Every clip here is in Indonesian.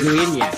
ditiruin ya.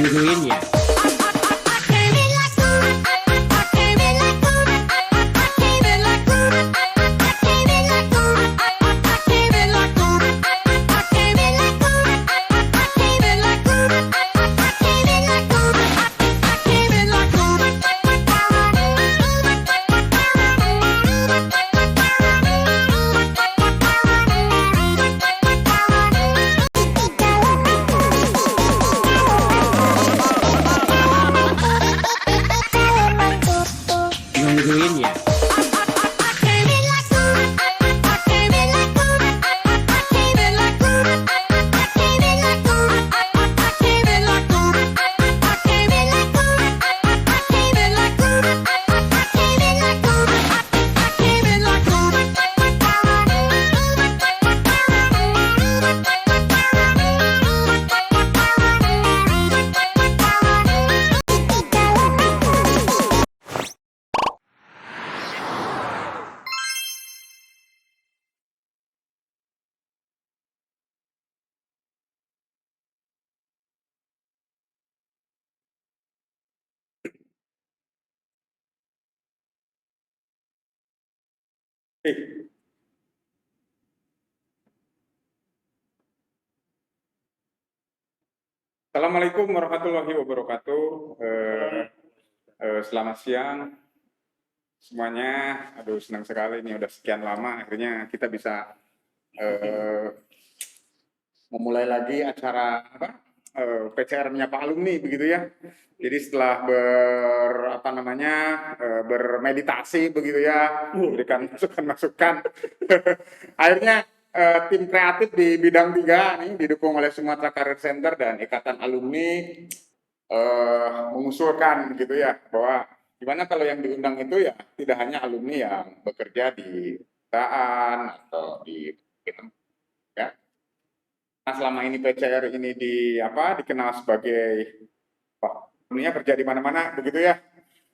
nungguin ya. Nungguin ya. Assalamualaikum warahmatullahi wabarakatuh. Selamat siang semuanya. Aduh, senang sekali nih, udah sekian lama akhirnya kita bisa memulai lagi acara PCR menyapa alumni begitu ya. Jadi setelah bermeditasi begitu ya, memberikan masukan-masukan, akhirnya tim kreatif di bidang 3 nih didukung oleh Sumatera Career Center dan Ikatan Alumni mengusulkan gitu ya, bahwa gimana kalau yang diundang itu ya tidak hanya alumni yang bekerja di perusahaan atau di ya. Nah, selama ini PCR ini dikenal sebagai alumni kerja di mana-mana begitu ya.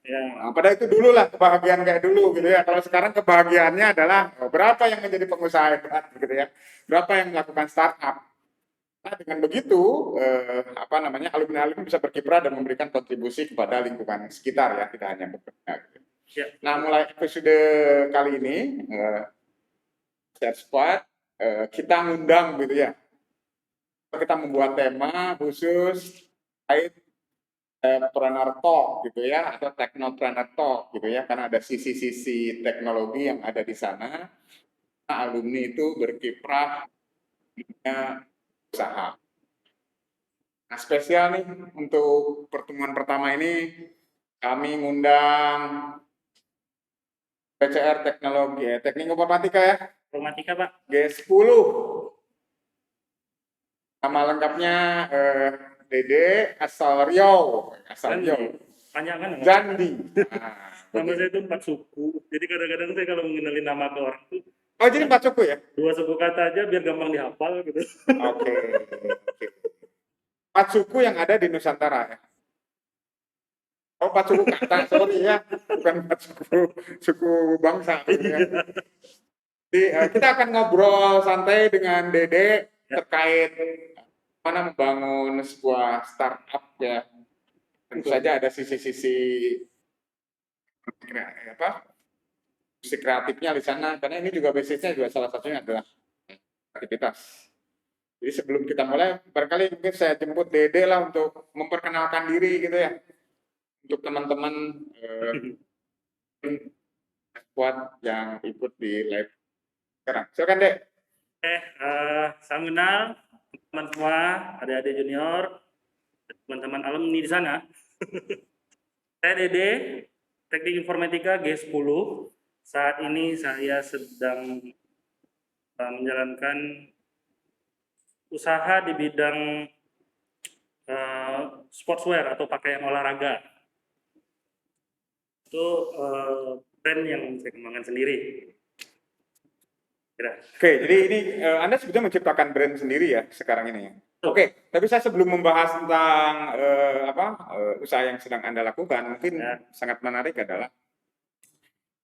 Nah, pada itu dulu lah kebahagiaan kayak dulu gitu ya. Kalau sekarang kebahagiaannya adalah berapa yang menjadi pengusaha hebat gitu ya, berapa yang melakukan startup. Nah, dengan begitu alumni-alumni bisa berkiprah dan memberikan kontribusi kepada lingkungan sekitar ya, tidak hanya bekerja. Gitu. Ya. Nah, mulai episode kali ini kita ngundang gitu ya. Kita membuat tema khusus terkait Technopreneur Talk gitu ya, atau Technopreneur Talk gitu ya, karena ada sisi-sisi teknologi yang ada di sana. Nah, alumni itu berkiprah di dunia usaha. Nah, spesial nih untuk pertemuan pertama ini kami ngundang PCR Teknologi Teknik Informatika ya. Informatika Pak. G10. Nama lengkapnya Dede asal Riau. Panjang kan? Jandi. Nama saya itu 4 suku. Jadi kadang-kadang saya kalau mengenali nama ke orang itu. Oh, jadi 4 suku ya? 2 suku kata aja biar gampang dihafal gitu. Oke. 4 suku yang ada di Nusantara ya. Oh, 4 suku kata, sorry ya. Bukan 4 suku bangsa. Ya. Jadi, kita akan ngobrol santai dengan Dede terkait mana membangun sebuah startup ya. Tentu saja ada sisi-sisi kreatifnya di sana, karena ini juga basisnya juga salah satunya adalah aktivitas. Jadi sebelum kita mulai, barangkali mungkin saya jemput Dede lah untuk memperkenalkan diri gitu ya, untuk teman-teman squad yang ikut di live sekarang. Silakan Dek. Saya kenal teman-teman semua, adik-adik junior, teman-teman alumni di sana. Saya Dede, Teknik Informatika G10. Saat ini saya sedang menjalankan usaha di bidang sportswear atau pakaian olahraga. Itu brand yang saya kembangkan sendiri. Oke, jadi ini Anda sebetulnya menciptakan brand sendiri ya sekarang ini. Oke, tapi saya sebelum membahas tentang usaha yang sedang Anda lakukan, mungkin sangat menarik adalah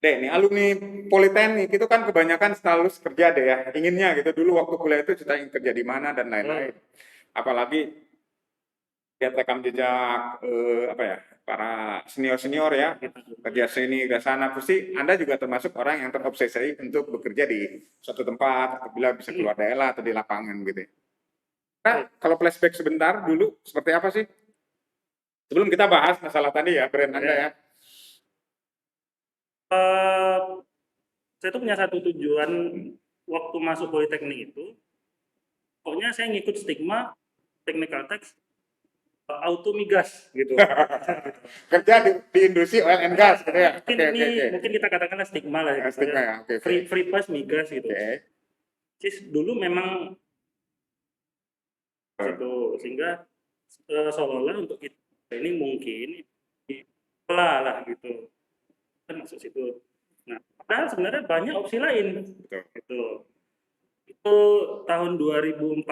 nih alumni Politeknik itu kan kebanyakan selalu kerja deh ya, inginnya gitu. Dulu waktu kuliah itu kita ingin kerja di mana dan lain-lain. Apalagi lihat rekam jejak apa ya, para senior-senior ya, kerja sini ke sana, pasti Anda juga termasuk orang yang terobsesi untuk bekerja di suatu tempat, apabila bisa keluar daerah atau di lapangan gitu. Nah, kalau flashback sebentar dulu, seperti apa sih? Sebelum kita bahas masalah tadi ya, brand Anda ya. Saya tuh punya satu tujuan waktu masuk politeknik itu, pokoknya saya ngikut stigma technical text auto migas gitu. Kerja di industri oil and gas gitu ya. Mungkin Oke, ini oke, oke. mungkin kita katakanlah stigma lah ya. Stigma ya, oke, oke. Free pass migas gitu. Oke. Cis dulu memang itu sehingga seolah-olah untuk kita ini mungkin pelah lah gitu. Kan masuk situ. Nah, padahal sebenarnya banyak opsi lain. Betul. Gitu. Itu tahun 2014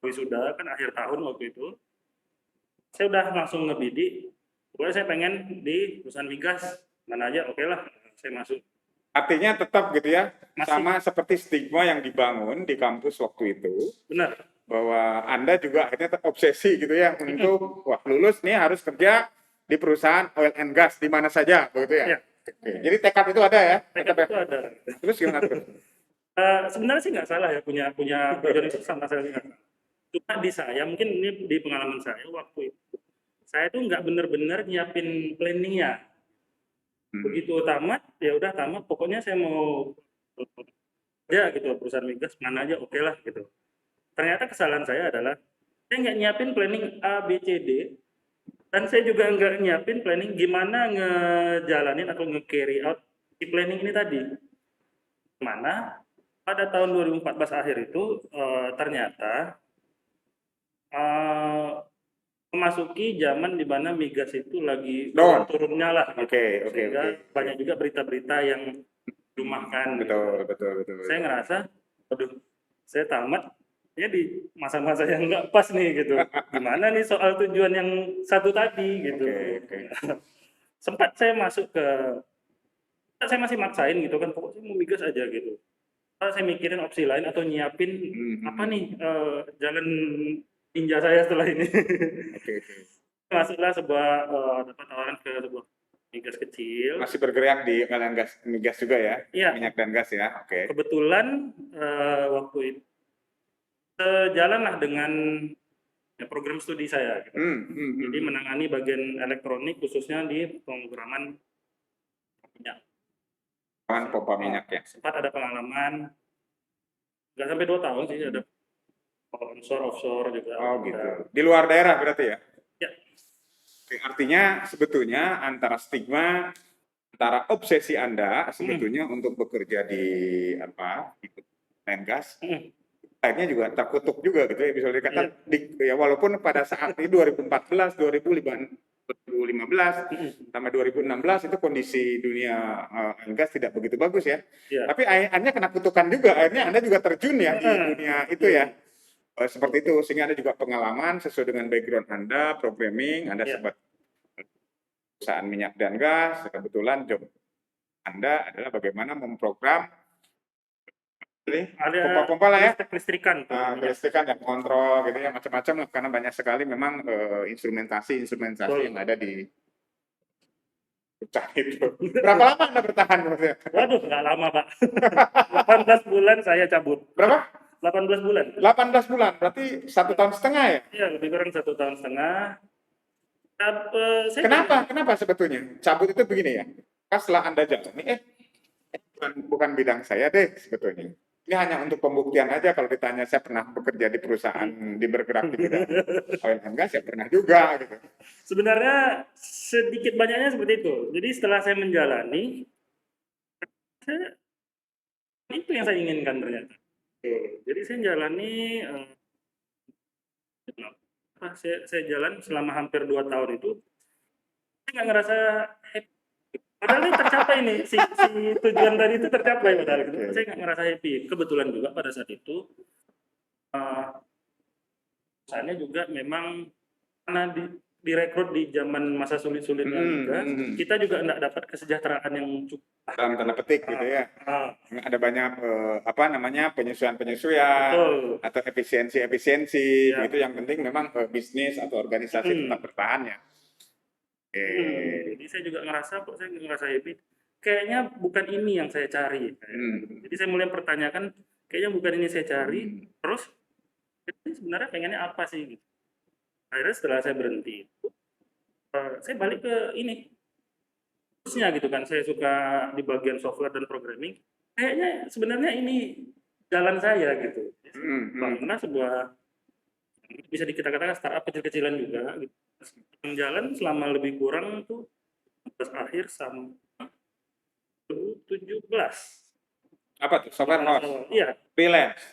wisuda kan akhir tahun waktu itu. Saya udah langsung ngebidik. Pokoknya saya pengen di perusahaan migas mana aja, oke lah saya masuk. Artinya tetap gitu ya, Masih. sama seperti stigma yang dibangun di kampus waktu itu, Benar. bahwa Anda juga akhirnya terobsesi gitu ya untuk wah lulus nih harus kerja di perusahaan oil and gas di mana saja begitu ya. Ya. Oke. Jadi tekad itu ada ya. Tekad Tetap ya? itu ada. Terus gimana terus? Sebenarnya sih nggak salah ya punya tujuan itu sama sekali nggak salah. Cuma di saya mungkin ini di pengalaman saya waktu itu saya tuh nggak benar-benar nyiapin planningnya. Begitu tamat ya udah tamat pokoknya saya mau ya gitu perusahaan migas mana aja oke lah gitu. Ternyata kesalahan saya adalah saya nggak nyiapin planning A B C D dan saya juga nggak nyiapin planning gimana ngejalanin atau nge-carry out di planning ini tadi. Mana pada tahun 2014 akhir itu ternyata memasuki zaman di mana migas itu lagi turun-turunnya lah. Oke. Sehingga banyak juga berita-berita yang dirumahkan. Betul. Saya ngerasa, aduh, saya tamat ya di masa-masa yang nggak pas nih gitu. Gimana nih soal tujuan yang satu tadi gitu. Oke. Sempat saya masuk ke, saya masih maksain gitu kan, pokoknya mau migas aja gitu. Saya mikirin opsi lain atau nyiapin apa nih jalan ninja saya setelah ini. Oke. Masuklah sebuah dapat tawaran ke sebuah migas kecil. Masih bergerak di oil and gas, migas juga ya? Iya. Minyak dan gas ya. Oke. Kebetulan waktu itu sejalanlah dengan program studi saya. Gitu. Jadi menangani bagian elektronik khususnya di pemrograman minyak. Pompa minyak ya. Sempat ada pengalaman nggak sampai 2 tahun sih ada onshore offshore juga. Oh gitu. Di luar daerah berarti ya? Ya. Oke, artinya sebetulnya antara stigma, antara obsesi Anda sebetulnya untuk bekerja di gas, akhirnya juga terkutuk juga gitu ya, bisa dikatakan ya walaupun pada saat ini 2014, 2015 sampai 2016 itu kondisi dunia gas tidak begitu bagus ya. Tapi akhirnya kena kutukan juga, akhirnya Anda juga terjun ya di dunia itu ya. Seperti itu, sehingga Anda juga pengalaman sesuai dengan background Anda, programming, Anda sempat perusahaan minyak dan gas, kebetulan job Anda adalah bagaimana memprogram pompa-pompa lah ya, kelistrikan yang kontrol gitu ya, macam-macam lah, karena banyak sekali memang instrumentasi yang ada di perusahaan itu. Berapa lama Anda bertahan maksudnya? Waduh, nggak lama Pak. 18 bulan saya cabut. Berapa? 18 bulan. 18 bulan, berarti 1,5 tahun ya? Iya, lebih kurang 1,5 tahun. Kenapa sebetulnya? Cabut itu begini ya, pas setelah Anda jalani, bukan bidang saya deh sebetulnya. Ini hanya untuk pembuktian aja kalau ditanya saya pernah bekerja di perusahaan bergerak di bidang oil and gas, ya pernah juga gitu. Sebenarnya sedikit banyaknya seperti itu. Jadi setelah saya menjalani, itu yang saya inginkan ternyata. Jadi saya jalani, saya jalan selama hampir 2 tahun itu, saya nggak ngerasa happy. Padahal ini tercapai nih, si tujuan tadi itu tercapai padahal gitu. Saya nggak ngerasa happy. Kebetulan juga pada saat itu, perusahaannya juga memang karena direkrut di zaman masa sulit-sulitnya liga, kita juga nggak dapat kesejahteraan yang cukup. Dalam tanda petik gitu ya. Ada banyak penyesuaian-penyesuaian Betul. atau efisiensi Ya. gitu. Yang penting memang bisnis atau organisasi tetap bertahan ya. Jadi saya juga ngerasa kok saya ngerasa happy. Kayaknya bukan ini yang saya cari. Jadi saya mulai pertanyakan, kayaknya bukan ini saya cari. Terus sebenarnya pengennya apa sih? Gitu. Akhirnya setelah saya berhenti, saya balik ke ini. Terusnya gitu kan, saya suka di bagian software dan programming. Kayaknya sebenarnya ini jalan saya gitu. Karena sebuah bisa kita katakan startup kecil-kecilan juga. Gitu. Yang jalan selama lebih kurang tuh akhir sampai 2017. Apa tuh? Software house? Iya. Freelance?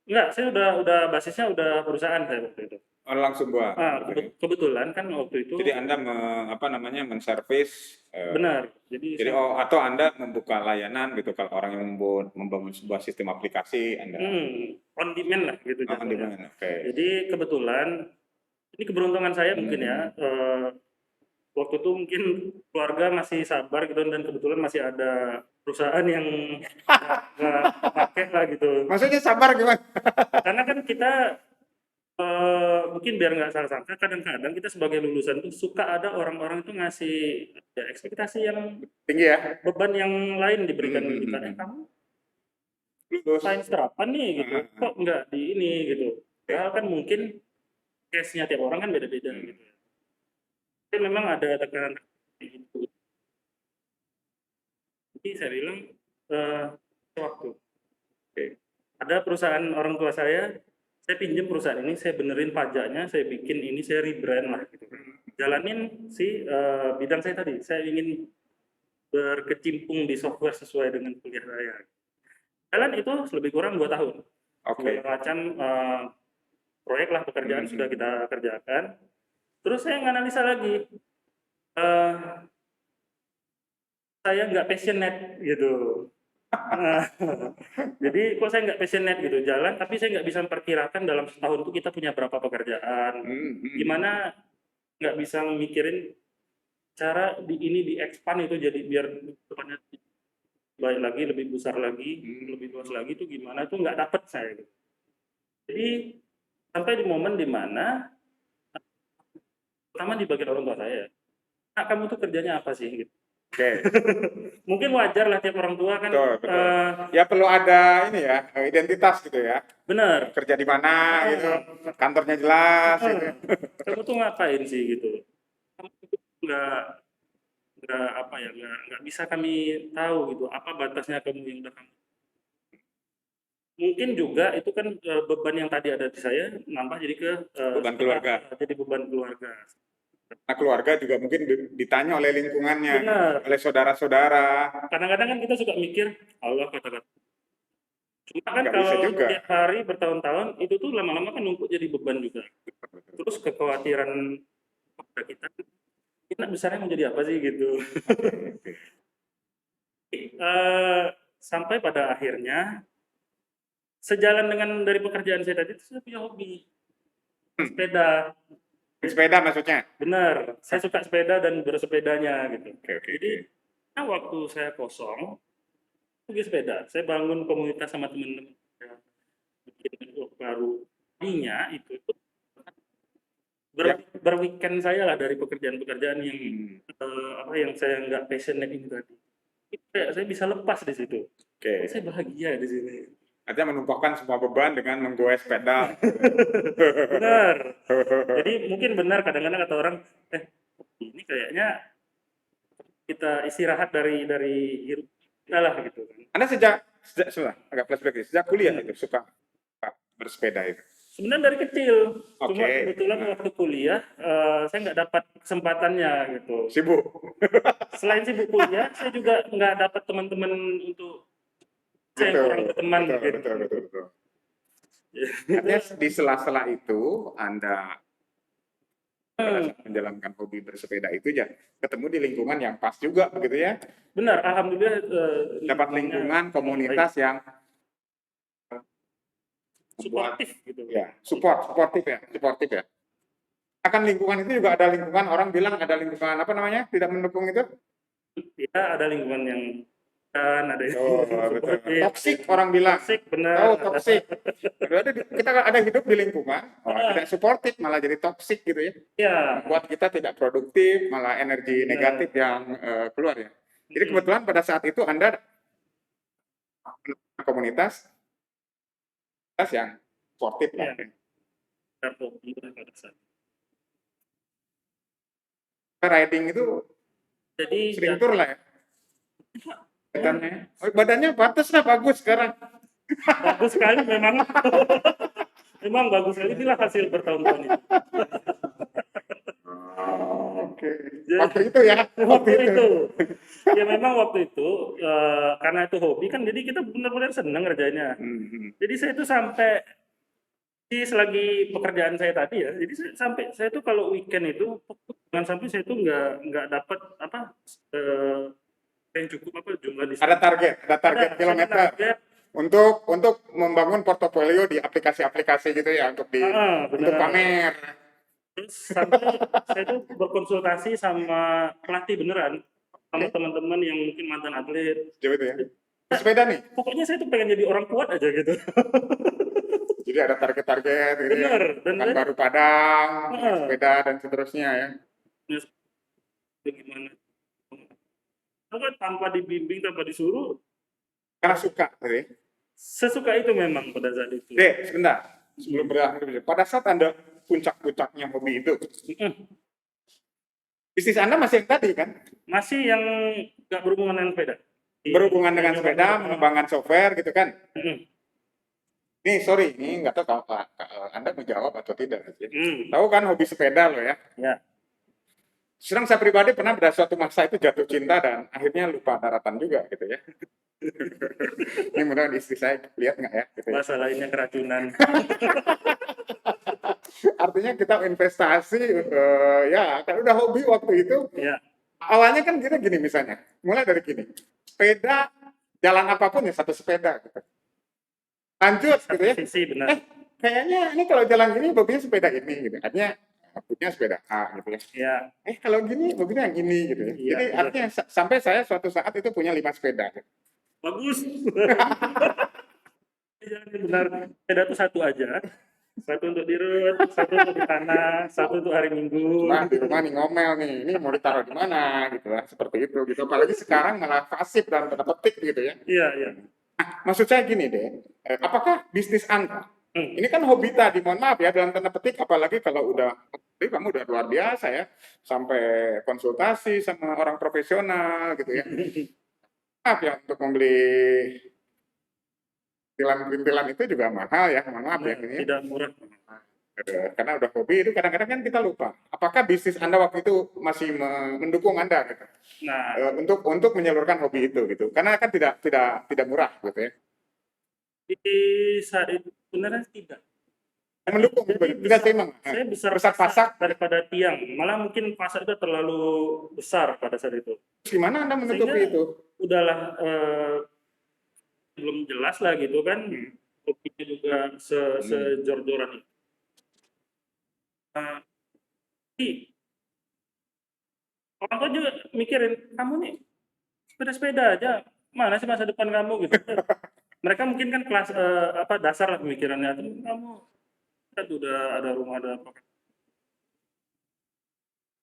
Enggak, saya udah basisnya udah perusahaan saya waktu itu. Oh, langsung gua. Kebetulan kan waktu itu. Jadi Anda menservis. Benar. Jadi atau Anda membuka layanan gitu kalau orang yang membangun sebuah sistem aplikasi Anda. On demand lah gitu. On demand. Okay. Jadi kebetulan ini keberuntungan saya mungkin ya. Waktu itu mungkin keluarga masih sabar gitu dan kebetulan masih ada perusahaan yang nggak pakai lah gitu. Maksudnya sabar gimana? Karena kan kita mungkin biar nggak salah sangka, kadang-kadang kita sebagai lulusan tuh suka ada orang-orang tuh ngasih ekspektasi yang tinggi ya, beban yang lain diberikan ke kita. Kamu sains terapan nih gitu, kok nggak di ini gitu. Padahal kan mungkin case-nya tiap orang kan beda-beda gitu. Tapi memang ada tekanan gitu. Jadi saya bilang waktu ada perusahaan orang tua saya pinjam perusahaan ini, saya benerin pajaknya, saya bikin ini, saya rebrand lah gitu. Jalanin si bidang saya tadi, saya ingin berkecimpung di software sesuai dengan kuliah saya. Jalan itu lebih kurang 2 tahun. Segala macam proyek lah, pekerjaan sudah kita kerjakan. Terus saya nganalisa lagi, saya nggak passionate gitu. Jadi kok saya nggak passionate gitu jalan, tapi saya nggak bisa memperkirakan dalam setahun itu kita punya berapa pekerjaan. Gimana nggak bisa mikirin cara ini di expand itu jadi biar depannya baik lagi, lebih besar lagi, lebih luas lagi itu gimana itu nggak dapet saya. Gitu. Jadi sampai di momen dimana pertama di bagian orang tua saya, nah, kamu tuh kerjanya apa sih? Gitu. Mungkin wajar lah tiap orang tua kan. Betul. Ya perlu ada ini ya identitas gitu ya. Benar. Kerja di mana gitu, kantornya jelas. Gitu. Kamu tuh ngapain sih gitu? Kamu nggak bisa kami tahu gitu. Apa batasnya kamu yang udah kamu? Mungkin juga itu kan beban yang tadi ada di saya nambah jadi ke beban keluarga. Jadi beban keluarga. Nah, keluarga juga mungkin ditanya oleh lingkungannya, oleh saudara-saudara. Kadang-kadang kan kita suka mikir, Allah kata-kata. Cuma kan kalau tiap hari bertahun-tahun, itu tuh lama-lama kan numpuk jadi beban juga. Terus kekhawatiran kita besarnya mau jadi apa sih gitu. Sampai pada akhirnya, sejalan dengan dari pekerjaan saya tadi, saya punya hobi. Sepeda. Sepeda maksudnya? Benar, saya suka sepeda dan bersepedanya gitu. Jadi, waktu saya kosong, pergi sepeda. Saya bangun komunitas sama teman-teman. Bikin baru. Tadinya itu berweekend saya lah dari pekerjaan-pekerjaan yang saya nggak passionate ini tadi. Saya bisa lepas di situ. Saya bahagia di sini. Artinya menumpahkan semua beban dengan menggoes pedal. Benar. Jadi mungkin benar kadang-kadang kata orang, ini kayaknya kita istirahat dari hidup kita lah gitu. Anda sejak agak flashback sejak kuliah itu suka bersepeda itu? Sebenarnya dari kecil. Cuma kebetulan waktu kuliah saya nggak dapat kesempatannya gitu. Sibuk. Selain sibuk kuliah, saya juga nggak dapat teman-teman untuk saya kurang berteman. Betul. Artinya di sela-sela itu Anda menjalankan hobi bersepeda itu ya ketemu di lingkungan yang pas juga begitu ya. Benar, alhamdulillah dapat lingkungan komunitas yang suportif gitu. Ya, suportif ya. Akan lingkungan itu juga ada lingkungan, orang bilang ada lingkungan apa namanya, tidak mendukung itu. Ya ada lingkungan yang kan, ada yang Oh, betul. suportif, Toksik orang bilang. toksik benar. Oh, toksik. Kita ada hidup di lingkungan, tidak suportif malah jadi toksik gitu ya. Ya, Membuat kita tidak produktif, malah energi negatif yang keluar ya. Jadi kebetulan pada saat itu Anda komunitas yang sportif lah. ya, hobi pada saat. Riding itu Jadi sering tur lah ya. Badannya, badannya batas lah, bagus sekarang. bagus sekali memang. Memang bagus sekali, inilah hasil bertahun-tahun itu. Oke. Jadi- Waktu itu ya. Waktu itu. Ya memang waktu itu karena itu hobi kan, jadi kita benar-benar senang ngerjainnya. Jadi saya itu sampai selagi pekerjaan saya tadi ya, jadi saya tuh kalau weekend itu jangan sampai saya tuh nggak dapat apa yang cukup apa jumlah di Ada target kilometer target. untuk membangun portofolio di aplikasi-aplikasi gitu ya, untuk benar. untuk pamer. Terus sampai saya tuh berkonsultasi sama pelatih beneran, sama teman-teman yang mungkin mantan atlet. Coba itu ya. Sepeda nih. Pokoknya saya tuh pengen jadi orang kuat aja gitu. Jadi ada target-target gitu Bener, ya. dan Kan saya- baru Padang, Heeh. sepeda dan seterusnya ya. Bagaimana? Kan tanpa dibimbing, tanpa disuruh, Karena suka gitu ya. sesuka itu memang pada saat itu. Dek, sebentar. Sebelum berakhir, pada saat Anda puncak-puncaknya hobi itu, bisnis Anda masih yang tadi kan? Masih yang nggak berhubungan dengan sepeda. Berhubungan dengan sepeda, mengembangkan software gitu kan? Mm-mm. Nih, sorry, ini nggak tahu kalau Anda menjawab atau tidak. Ya. Mm. Tahu kan hobi sepeda loh ya? Ya. Sedang saya pribadi pernah pada suatu masa itu jatuh cinta dan akhirnya lupa daratan juga gitu ya. Ini mudah istri saya lihat nggak ya? Gitu ya. Masalah lainnya keracunan. Artinya kita investasi, ya kalau udah hobi waktu itu, Ya. awalnya kan kita gini misalnya, mulai dari gini, sepeda, jalan apapun ya satu sepeda gitu. Lanjut gitu ya, Sisi benar. kayaknya ini kalau jalan gini hobinya sepeda ini gitu, artinya punya sepeda A gitu ya. Ya. Kalau gini hobinya yang ini gitu ya. Iya, Jadi betul. artinya sampai saya suatu saat itu punya 5 sepeda. Gitu. Bagus. Jangan benar. Sepeda itu satu aja. Satu untuk di road, satu untuk di tanah, satu untuk hari Minggu. Nah, di rumah nih ngomel nih, ini mau ditaruh di mana gitu lah, seperti itu gitu. Apalagi sekarang malah pasif dan tanda petik gitu ya. Iya, iya. Maksud saya gini deh, apakah bisnis Anda, ini kan hobi tadi, mohon maaf ya dalam tanda petik, apalagi kalau kamu udah luar biasa ya, sampai konsultasi sama orang profesional gitu ya. Maaf ya, untuk membeli perintilan itu juga mahal ya, mohon maaf ya. Ini ya. Tidak murah. Karena udah hobi itu kadang-kadang kan kita lupa. Apakah bisnis Anda waktu itu masih mendukung Anda gitu? Nah, Untuk menyalurkan hobi itu gitu. Karena kan tidak murah gitu ya. di saat itu sebenarnya tidak. Mendukung Jadi tidak seimbang. Saya besar Besar pasak daripada tiang. Malah mungkin pasak itu terlalu besar pada saat itu. Gimana Anda menutupi Sehingga itu? Udahlah belum jelas lah gitu kan. Kopinya juga sejor-joran itu. Jadi orang tua juga mikirin, kamu nih sepeda-sepeda aja, mana sih masa depan kamu gitu. Mereka mungkin kan kelas dasar lah pemikirannya. Kamu kan udah ada rumah, ada apa.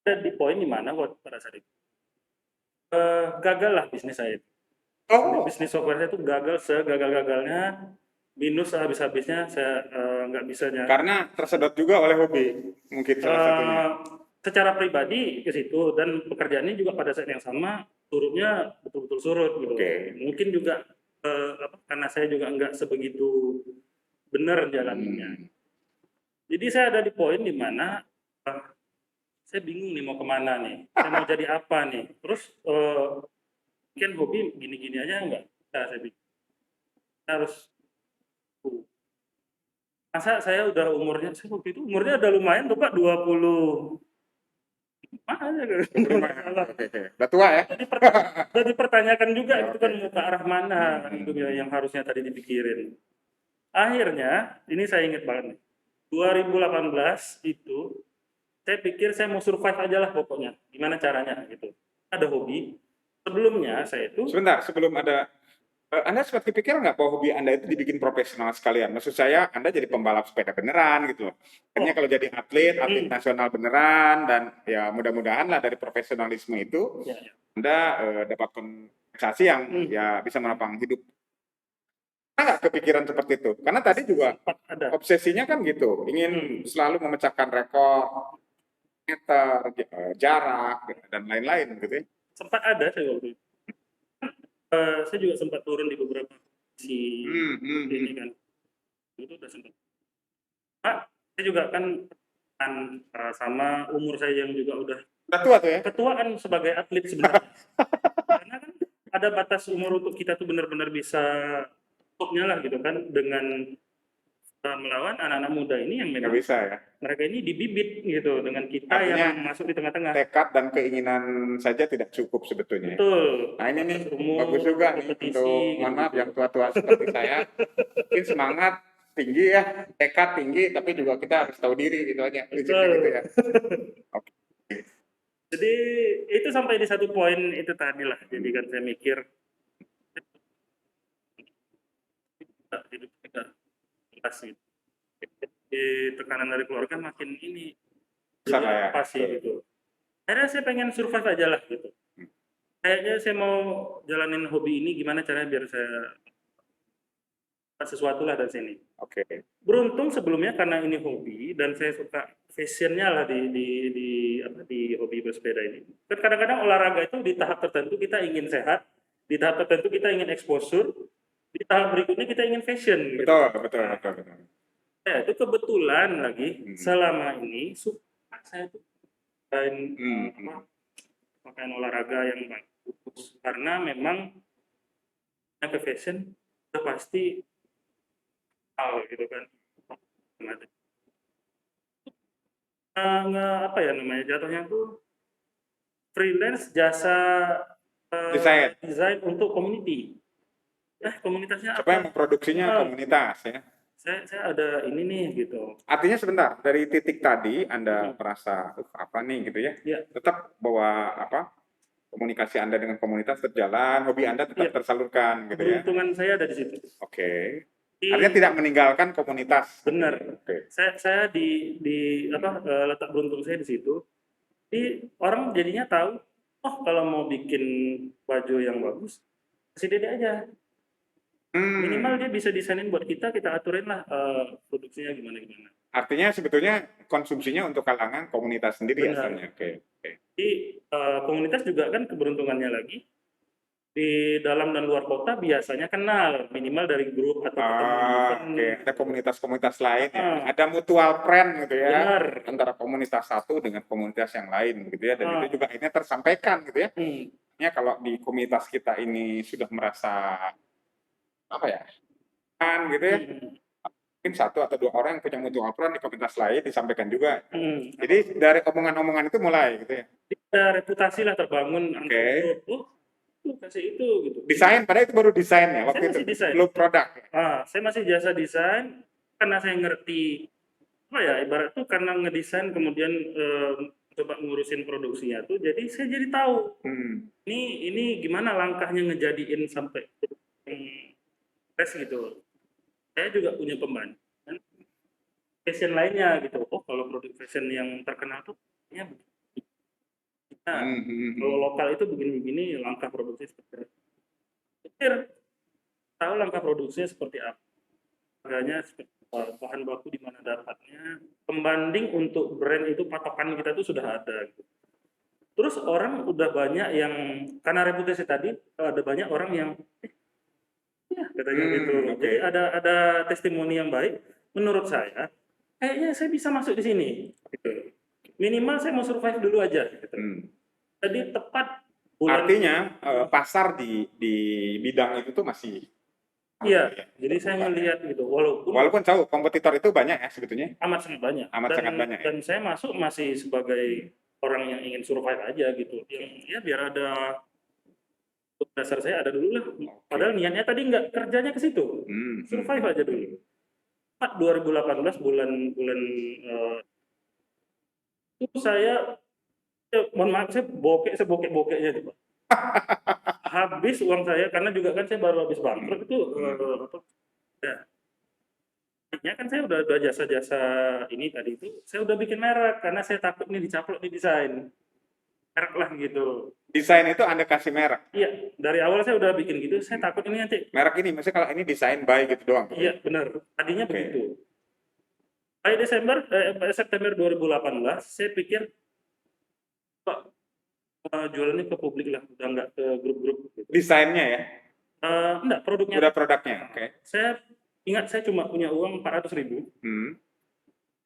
Ada di poin di mana pada saat itu gagal lah bisnis saya. Bisnis software saya itu gagal segagal-gagalnya, minus habis-habisnya, saya nggak bisanya. Karena tersedot juga oleh hobi, mungkin salah satunya. Secara pribadi ke situ, dan pekerjaannya juga pada saat yang sama surutnya betul-betul surut gitu. Mungkin juga karena saya juga nggak sebegitu benar jalaninnya. Jadi saya ada di poin di mana saya bingung nih mau kemana nih, saya mau jadi apa nih. Terus mungkin hobi gini-gini aja nggak bisa, saya pikir harus. Masa saya udah umurnya, saya waktu itu umurnya udah lumayan tuh Pak, 20 aja Udah tua ya? Udah dipertanyakan juga itu kan ke arah mana itu yang harusnya tadi dipikirin. Akhirnya, ini saya ingat banget nih, 2018 itu saya pikir saya mau survive aja lah pokoknya, gimana caranya gitu. Ada hobi. Sebelumnya saya itu Sebentar, sebelum ada Anda sempat kepikir nggak bahwa hobi Anda itu dibikin profesional sekalian? Maksud saya, Anda jadi pembalap sepeda beneran gitu loh. Hanya kalau jadi atlet nasional beneran, dan ya mudah-mudahan lah dari profesionalisme itu ya, ya. Anda dapat kompensasi yang ya bisa menopang hidup. Anda nggak kepikiran seperti itu? Karena tadi juga Sempat ada. obsesinya kan gitu, ingin selalu memecahkan rekor, meter, jarak, dan lain-lain gitu ya. Sempat ada saya waktu itu. Saya juga sempat turun di beberapa si ini kan. Itu udah sempat. Saya juga kan sama umur saya yang juga udah tua tuh ya. ketuaan sebagai atlet sebenarnya. Karena kan ada batas umur untuk kita tuh benar-benar bisa topnya lah gitu kan, dengan melawan anak-anak muda ini yang Nggak memang bisa ya. mereka ini dibibit gitu dengan kita Artinya, yang masuk di tengah-tengah. tekad dan keinginan saja tidak cukup sebetulnya. Betul. Nah ini nih Umur, bagus juga nih kompetisi, untuk mohon maaf yang tua-tua seperti saya. Mungkin semangat tinggi ya, tekad tinggi, tapi juga kita harus tahu diri gitu aja. Prinsipnya gitu ya. Oke. Jadi itu sampai di satu poin itu tadi lah. Jadi kan saya mikir hidup kita jelas gitu. Di tekanan dari keluarga makin ini Besar lah ya. apa sih gitu. Akhirnya saya pengen survive aja lah gitu. Kayaknya saya mau jalanin hobi ini gimana caranya biar saya sesuatu lah dari sini. Oke. Beruntung sebelumnya karena ini hobi dan saya suka fashionnya lah di hobi bersepeda ini. Kan kadang-kadang olahraga itu di tahap tertentu kita ingin sehat, di tahap tertentu kita ingin exposure, di tahap berikutnya kita ingin fashion. Gitu. Betul. Ya, itu kebetulan lagi selama ini suka saya tuh pakaian olahraga yang bagus, karena memang ke fashion udah pasti gitu kan. Apa ya namanya, jatuhnya tuh freelance jasa desain untuk community. Komunitasnya Siapa yang memproduksinya komunitas ya. Saya ada ini nih gitu. Artinya sebentar, dari titik tadi Anda merasa apa nih gitu ya. Tetap bahwa komunikasi Anda dengan komunitas berjalan, hobi Anda tetap tersalurkan gitu ya. Keberuntungan saya ada di situ. Oke. Artinya tidak meninggalkan komunitas. Benar. Oke. Saya letak beruntung saya di situ. Jadi orang jadinya tahu, oh kalau mau bikin baju yang bagus, kasih Dede aja. Minimal dia bisa desainin buat kita aturin lah produksinya gimana. Artinya sebetulnya konsumsinya untuk kalangan komunitas sendiri asalnya. Oke. Jadi komunitas juga kan keberuntungannya lagi, di dalam dan luar kota biasanya kenal, minimal dari grup atau ketemu. Ada komunitas-komunitas lain ya. Ada mutual friend gitu ya. Benar. Antara komunitas satu dengan komunitas yang lain gitu ya. Dan itu juga akhirnya tersampaikan gitu ya. Ya kalau di komunitas kita ini sudah merasa kan gitu ya. Mungkin satu atau dua orang yang punya mutual friend di komunitas lain disampaikan juga. Jadi dari omongan-omongan itu mulai gitu ya. Ada reputasi lah terbangun. Kasih itu gitu. Desain, padahal itu baru desain ya waktu itu. Belum produk. Saya masih jasa desain karena saya ngerti ibarat tuh karena ngedesain kemudian coba ngurusin produksinya tuh, jadi saya jadi tahu ini gimana langkahnya ngejadiin sampai tes gitu. Saya juga punya pembanding fashion lainnya gitu. Oh kalau produk fashion yang terkenal tuh ya kalau lokal itu begini-begini langkah produksi seperti apa. Tahu langkah produksinya seperti apa, harganya seperti bahan baku di mana dapatnya, pembanding untuk brand itu patokan kita tuh sudah ada gitu. Terus orang udah banyak yang karena reputasi tadi ada banyak orang yang katanya gitu. Jadi ada testimoni yang baik. Menurut saya kayaknya saya bisa masuk di sini gitu. Minimal saya mau survive dulu aja gitu. Jadi tepat bulan. Artinya pasar di bidang itu tuh masih jadi saya melihat gitu, walaupun tahu kompetitor itu banyak ya sebetulnya. Amat sangat banyak. Dan saya masuk masih sebagai orang yang ingin survive aja gitu. Yang ya biar ada dasar saya ada dulu lah. Padahal niatnya tadi nggak kerjanya ke situ. Survive aja dulu. 2018 bulan Itu saya, mohon maaf saya sebokek-bokeknya itu, Pak. Habis uang saya karena juga kan saya baru habis bangkrut itu, apa, ya intinya kan saya udah jasa-jasa ini tadi itu, saya udah bikin merek karena saya takut nih dicaplok di desain, merek lah gitu. Desain itu Anda kasih merek. Iya, dari awal saya udah bikin gitu, saya takut ini nanti Merek ini, maksudnya kalau ini desain by gitu doang. iya benar, tadinya Oke. begitu. September 2018 saya pikir, Pak, jualannya ke publik lah, udah nggak ke grup-grup gitu. Desainnya ya, Enggak, produknya. udah produknya. Oke. Saya ingat saya cuma punya uang 400.000 Hmm.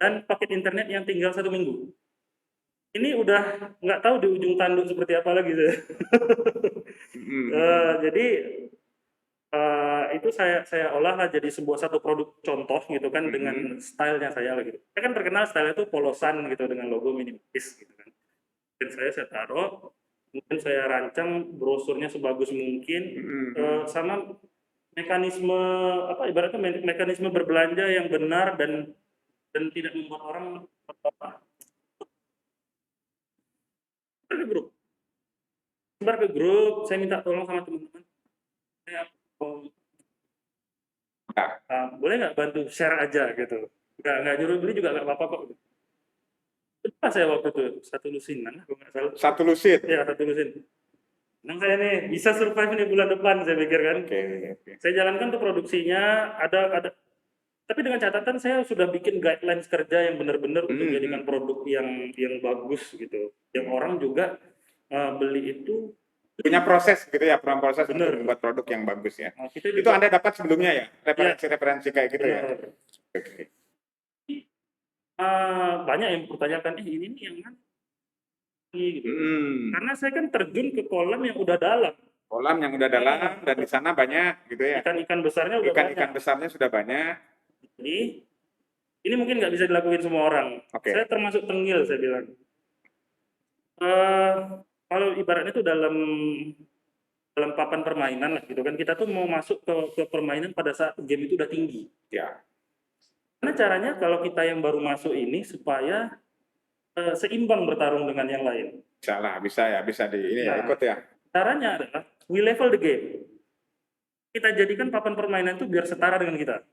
dan paket internet yang tinggal 1 minggu. Ini udah nggak tahu di ujung tanduk seperti apa lagi saya. Jadi itu saya olah lah jadi satu produk contoh gitu kan dengan stylenya saya lah gitu. Saya kan terkenal style itu polosan gitu dengan logo minimalis gitu kan. Dan saya taruh, kemudian saya rancang brosurnya sebagus mungkin, sama mekanisme apa ibaratnya mekanisme berbelanja yang benar dan tidak membuat orang apa ke grup. Sebar ke grup, saya minta tolong sama teman-teman. Saya boleh nggak bantu share aja gitu. Nggak nyuruh beli juga nggak apa-apa kok. Berapa saya waktu itu? 1 lusinan kalau nggak salah. 1 lusin. Ya, 1 lusin. Nah saya nih bisa survive nih bulan depan saya pikir kan. Oke. Saya jalankan tuh produksinya, ada tapi dengan catatan saya sudah bikin guidelines kerja yang benar-benar untuk menjadikan produk yang bagus gitu. Yang orang juga beli itu Punya proses gitu ya, proses untuk benar. membuat produk yang bagus ya. Nah, kita Itu juga, Anda dapat sebelumnya ya, referensi kayak gitu ya. benar. Oke. Banyak yang bertanyakan, ini nih yang mana? Gitu. Hmm. Karena saya kan terjun ke kolam yang udah dalam. Kolam yang udah dalam dan di sana banyak gitu ya. Ikan-ikan besarnya udah Ikan-ikan banyak. besarnya sudah banyak. Jadi ini mungkin nggak bisa dilakuin semua orang. Oke. Saya termasuk tengil saya bilang. Kalau ibaratnya itu dalam papan permainan lah gitu kan, kita tuh mau masuk ke permainan pada saat game itu udah tinggi. Ya. Karena caranya kalau kita yang baru masuk ini supaya seimbang bertarung dengan yang lain. Bisa ya, bisa di ini ya, ikut ya. Caranya adalah we level the game. Kita jadikan papan permainan itu biar setara dengan kita.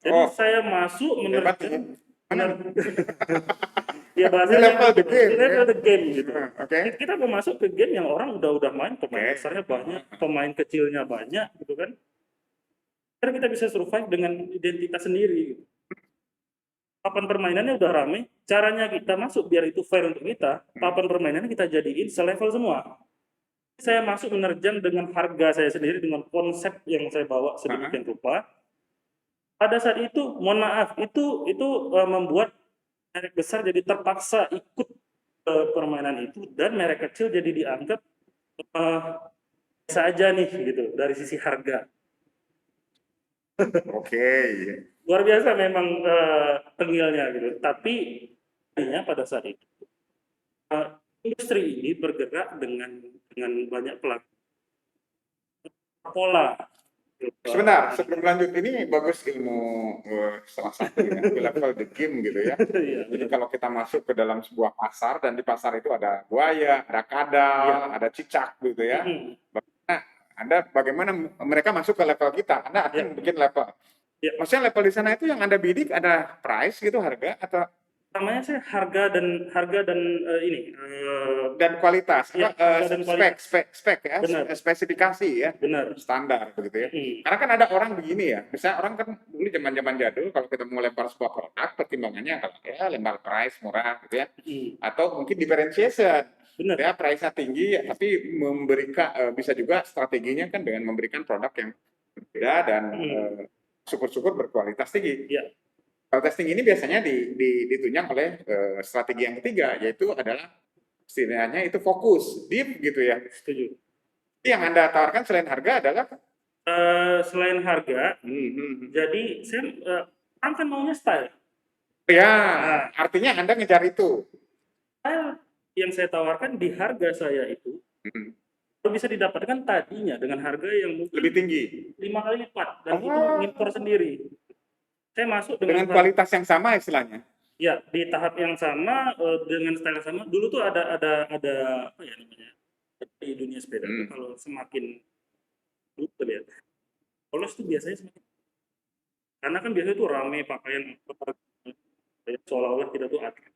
Jadi saya masuk menerjun, ya bahasanya level the game gitu. Kita mau masuk ke game yang orang udah main, pemain besarnya banyak, pemain kecilnya banyak gitu kan. Karena kita bisa survive dengan identitas sendiri gitu. Papan permainannya udah rame, caranya kita masuk biar itu fair untuk kita, papan permainannya kita jadiin selevel semua. Saya masuk menerjang dengan harga saya sendiri, dengan konsep yang saya bawa sedemikian rupa. Pada saat itu, mohon maaf, itu membuat merek besar jadi terpaksa ikut ke permainan itu, dan merek kecil jadi dianggap biasa aja nih gitu dari sisi harga. Oke. Luar biasa memang tengilnya gitu. Tapi pada saat itu industri ini bergerak dengan banyak pelaku pola. Sebentar, sebelum lanjut ini bagus ilmu salah satu ya, level the game gitu ya. Jadi kalau kita masuk ke dalam sebuah pasar dan di pasar itu ada buaya, ada kadal, ada cicak gitu ya. Nah, Anda bagaimana mereka masuk ke level kita? Anda akan bikin level. Maksudnya level di sana itu yang Anda bidik ada price gitu, harga atau namanya sih harga dan ini dan kualitas, spek ya, benar. spesifikasi ya, benar, standar begitu ya. Karena kan ada orang begini ya, misalnya orang kan dulu zaman jadul kalau kita mau lempar sebuah produk pertimbangannya kalau ya lempar price murah gitu ya, atau mungkin differentiation. Benar. Ya price-nya tinggi ya, tapi memberikan bisa juga strateginya kan dengan memberikan produk yang berbeda dan syukur-syukur berkualitas tinggi. Ya. Kualitas tinggi ini biasanya ditunjang oleh strategi yang ketiga, yaitu adalah istilahnya itu fokus, deep gitu ya. Setuju. Yang Anda tawarkan selain harga adalah? Selain harga, jadi saya orang kan maunya style. Ya, artinya Anda ngejar itu. Style yang saya tawarkan di harga saya itu bisa didapatkan tadinya dengan harga yang mungkin lebih tinggi, 5 kali lipat, dan itu impor sendiri. Saya masuk dengan kualitas yang sama istilahnya. Ya, di tahap yang sama dengan style yang sama. Dulu tuh ada apa ya namanya di dunia sepeda tuh kalau semakin dulu ya, polos tuh biasanya semakin karena kan biasanya tuh rame pakaian seolah-olah kita tuh atlet.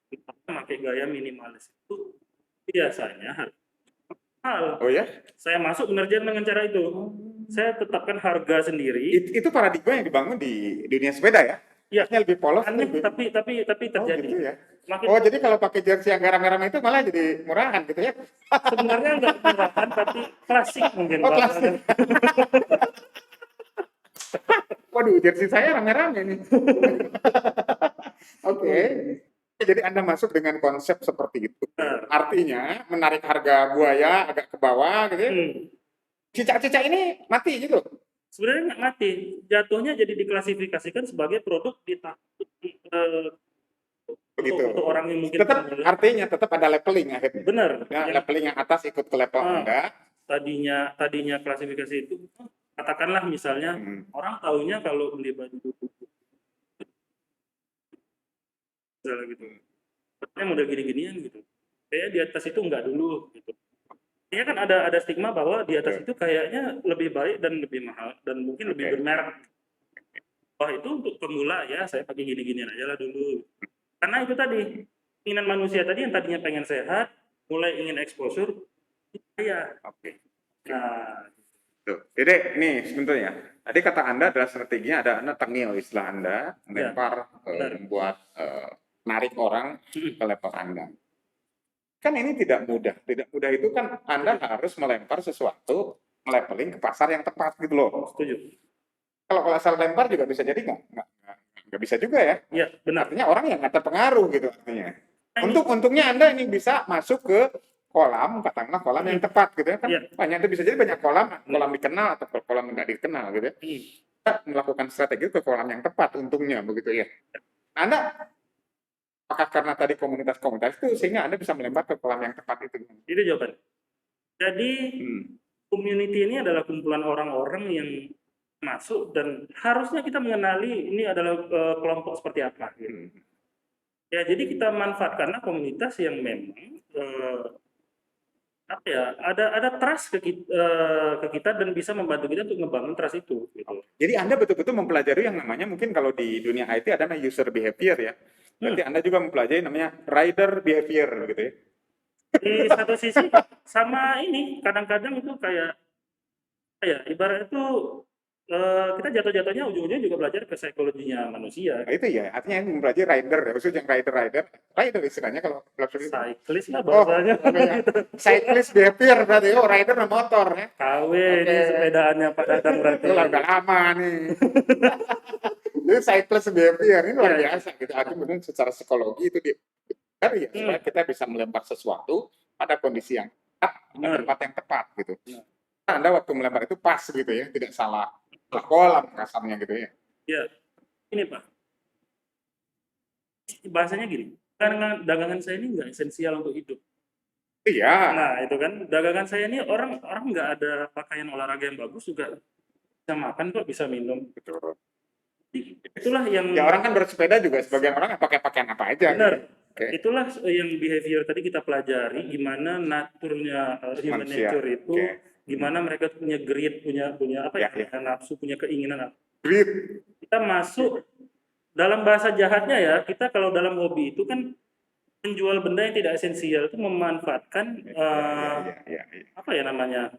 Kita pakai gaya minimalis itu biasanya hal. Oh ya? Saya masuk mengerjakan dengan cara itu. Saya tetapkan harga sendiri. Itu paradigma yang dibangun di dunia sepeda ya? Ya, Maksudnya lebih polos, aneh lebih... tapi Oh terjadi. gitu ya? Makin Oh jadi kalau pakai jersey yang garam-garam itu malah jadi murahan gitu ya? sebenarnya nggak murahan tapi klasik mungkin Oh bahasanya. klasik. Waduh, jersey saya rame-rame nih. Oke. Jadi Anda masuk dengan konsep seperti itu. Nah, Artinya menarik harga buaya agak ke bawah gitu ya. Cicak-cicak ini mati gitu. sebenarnya nggak mati, jatuhnya jadi diklasifikasikan sebagai produk Begitu. untuk orang yang mungkin Tetap pemula. artinya tetap ada leveling akhirnya. Benar. Ya, leveling yang atas ikut ke level Anda. Tadinya klasifikasi itu katakanlah misalnya orang taunya kalau beli baju misalnya gitu, yang udah gini-ginian gitu. Kayak di atas itu enggak dulu gitu. Kayaknya kan ada stigma bahwa di atas itu kayaknya lebih baik dan lebih mahal dan mungkin lebih bermerek. Wah itu untuk pemula ya saya pakai gini-ginian aja lah dulu. Karena itu tadi keinginan manusia tadi yang tadinya pengen sehat, mulai ingin exposure, ya. Oke. Nah, Tuh. Jadi nih sebentar ya. Tadi kata Anda adalah strateginya ada Anda tengil istilah Anda, melempar, membuat narik orang ke level Anda. Kan ini tidak mudah. Tidak mudah itu kan Anda harus melempar sesuatu, meleveling ke pasar yang tepat gitu loh. setuju. Kalau asal lempar juga bisa jadi nggak bisa juga ya. Iya, benar. Artinya orang yang nggak terpengaruh gitu artinya. Untungnya Anda ini bisa masuk ke kolam, katakanlah kolam yang tepat gitu ya kan. Banyak itu bisa jadi banyak kolam dikenal atau kolam nggak dikenal gitu ya. Kita melakukan strategi ke kolam yang tepat untungnya begitu ya. Anda apakah karena tadi komunitas-komunitas itu sehingga Anda bisa melempar ke kolam yang tepat itu? Itu jawaban. Jadi community ini adalah kumpulan orang-orang yang masuk dan harusnya kita mengenali ini adalah kelompok seperti apa. Gitu. Ya jadi kita manfaatkanlah komunitas yang memang apa ya ada trust ke kita dan bisa membantu kita untuk membangun trust itu. Gitu. Jadi Anda betul-betul mempelajari yang namanya mungkin kalau di dunia IT ada namanya user behavior ya. Berarti Anda juga mempelajari namanya rider behavior gitu ya. Di satu sisi sama ini kadang-kadang itu kayak ibarat itu kita jatuh-jatuhnya ujung-ujungnya juga belajar ke psikologinya manusia. Nah, itu ya, artinya yang mempelajari rider ya, maksudnya yang rider istilahnya kalau cyclist lah bahasanya. Cyclist behavior berarti, rider dan motor ya. KW ini sepedaannya Pak Dadang berarti. Udah lama nih. Jadi cyclist behavior ini luar biasa gitu, artinya secara psikologi itu ya, supaya kita bisa melempar sesuatu pada kondisi yang tepat, pada tempat yang tepat gitu. Anda waktu melempar itu pas gitu ya, tidak salah kolam kasarnya gitu ya. Ya, ini Pak. Bahasanya gini, dagangan saya ini nggak esensial untuk hidup. Iya. Nah itu kan, dagangan saya ini orang nggak ada pakaian olahraga yang bagus juga bisa makan kok, bisa minum. Betul. Itulah yang... Ya orang kan bersepeda juga sebagian orang pakai pakaian apa aja. Benar. Okay. Itulah yang behavior tadi kita pelajari, gimana naturnya human nature itu, gimana mereka punya greed, punya apa ya, nafsu, punya keinginan. Greed. Kita masuk dalam bahasa jahatnya ya, kita kalau dalam hobi itu kan menjual benda yang tidak esensial itu memanfaatkan apa ya namanya,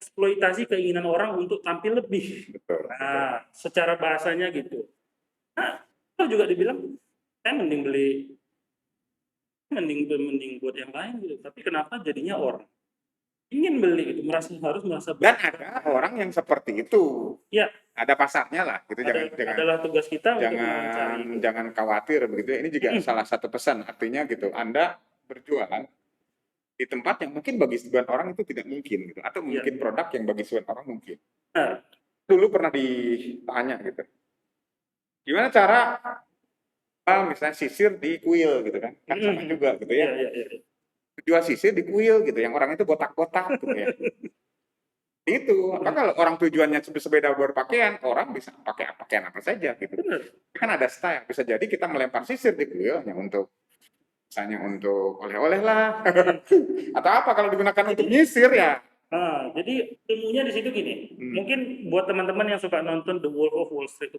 eksploitasi keinginan orang untuk tampil lebih. Nah, secara bahasanya gitu. Nah, itu juga dibilang saya mending buat yang lain gitu. Tapi kenapa jadinya orang ingin beli itu harus merasa dan ada orang yang seperti itu. Ya. Ada pasarnya lah gitu. Adalah tugas kita untuk mencari. Jangan khawatir begitu. Ini juga salah satu pesan artinya gitu. Anda berjualan di tempat yang mungkin bagi sebagian orang itu tidak mungkin gitu, atau mungkin produk yang bagi sebagian orang mungkin. Dulu pernah ditanya gitu. Gimana cara misalnya sisir di kuil gitu kan sama juga gitu ya. Jual sisir di kuil gitu, yang orang itu botak-botak gitu ya. Itu, apa kalau orang tujuannya sepeda berpakaian, orang bisa pakai pakaian apa saja gitu. Benar. Kan ada style, bisa jadi kita melempar sisir di wheelnya untuk misalnya untuk oleh-oleh lah atau apa kalau digunakan untuk nyisir ya. Nah, jadi ilmunya di situ gini. Mungkin buat teman-teman yang suka nonton The Wolf of Wall Street,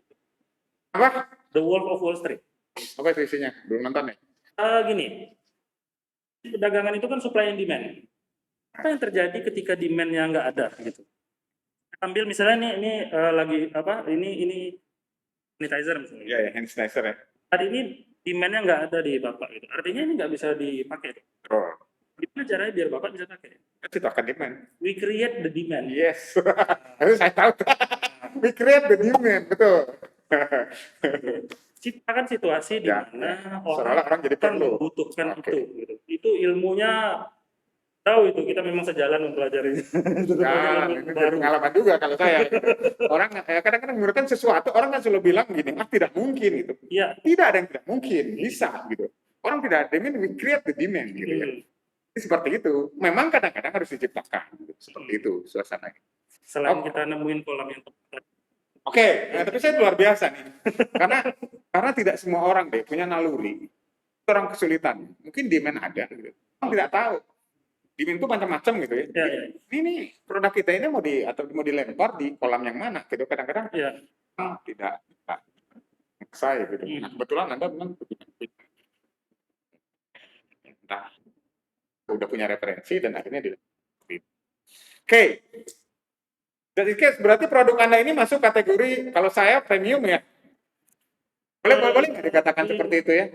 Apa? The Wolf of Wall Street. Apa itu isinya? Belum nonton nih. Gini, perdagangan itu kan supply and demand. Apa yang terjadi ketika demand-nya nggak ada gitu? Ambil misalnya ini lagi apa? Ini sanitizer misalnya. Iya ya, hand sanitizer ya. Hari ini demand-nya nggak ada di Bapak gitu. Artinya ini nggak bisa dipakai. Oh, Gimana caranya biar Bapak bisa pakai? itu akan demand. We create the demand. Yes. Itu saya tahu. We create the demand, betul. Ciptakan situasi di Ya, mana seolah-olah orang jadi akan perlu. membutuhkan Oke. itu. Gitu. Itu ilmunya tahu itu kita memang sejalan mempelajari. Ya, itu jadi pengalaman juga kalau saya. Gitu. Orang kadang-kadang menurutkan sesuatu, orang kan selalu bilang gini, tidak mungkin gitu. Iya. Tidak ada yang tidak mungkin, bisa gitu. Orang tidak ada demand, we create the demand gitu ya. Jadi seperti itu. Memang kadang-kadang harus diciptakan gitu. Seperti itu suasananya. Selain Oh. kita nemuin kolam yang tepat. Oke, tapi saya luar biasa nih. Karena tidak semua orang deh punya naluri. Orang kesulitan. Mungkin demand ada gitu. Orang tidak tahu. Demand itu macam-macam gitu ya. Ya, ya. Ini produk kita ini mau dilempar di kolam yang mana gitu. Kadang-kadang Ya. tidak saya gitu. Nah, kebetulan Anda memang entah udah punya referensi dan akhirnya Oke. Jadi berarti produk Anda ini masuk kategori kalau saya premium ya. Boleh nggak dikatakan seperti itu ya?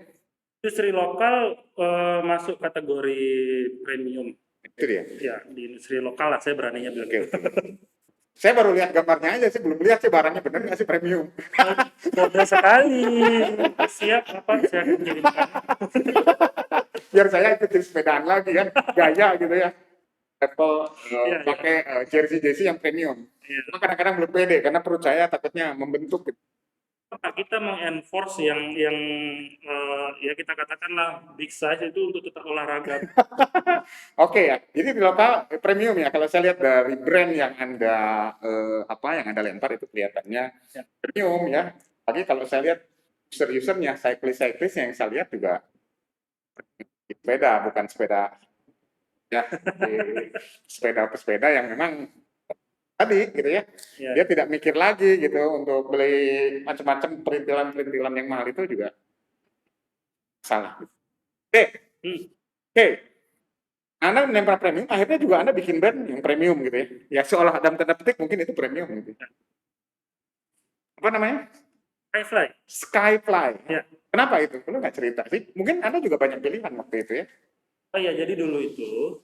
Industri lokal masuk kategori premium. Itu dia. Ya, di industri lokal lah saya beraninya bilang. Oke. Saya baru lihat gambarnya aja sih, belum lihat sih barangnya benar nggak sih premium. Mudah sekali. Siap apa saya akan kirimkan. Biar saya ikutin sepedaan lagi kan, gaya gitu ya. Apple Iya, pakai jersey yang premium. Iya. Cuma kadang-kadang belum pede karena perut saya takutnya membentuk gitu. Kita mengenforce yang ya kita katakanlah big size itu untuk tetap olahraga. Oke ya, ini di lokal premium ya. Kalau saya lihat dari brand yang Anda yang Anda lempar itu kelihatannya Ya. premium ya. Lagi kalau saya lihat user-usernya, cyclist yang saya lihat juga sepeda, bukan sepeda ya, sepeda yang memang tadi gitu ya. Ya. Dia tidak mikir lagi gitu untuk beli macam-macam perintilan yang mahal itu juga salah. Oke. Anda menempel premium, akhirnya juga Anda bikin brand yang premium gitu ya. Ya seolah dalam tanda petik mungkin itu premium gitu. Apa namanya? Skyfly. Skyfly. Ya. Kenapa itu? Lu nggak cerita sih? Mungkin Anda juga banyak pilihan waktu itu ya. Oh iya, jadi dulu itu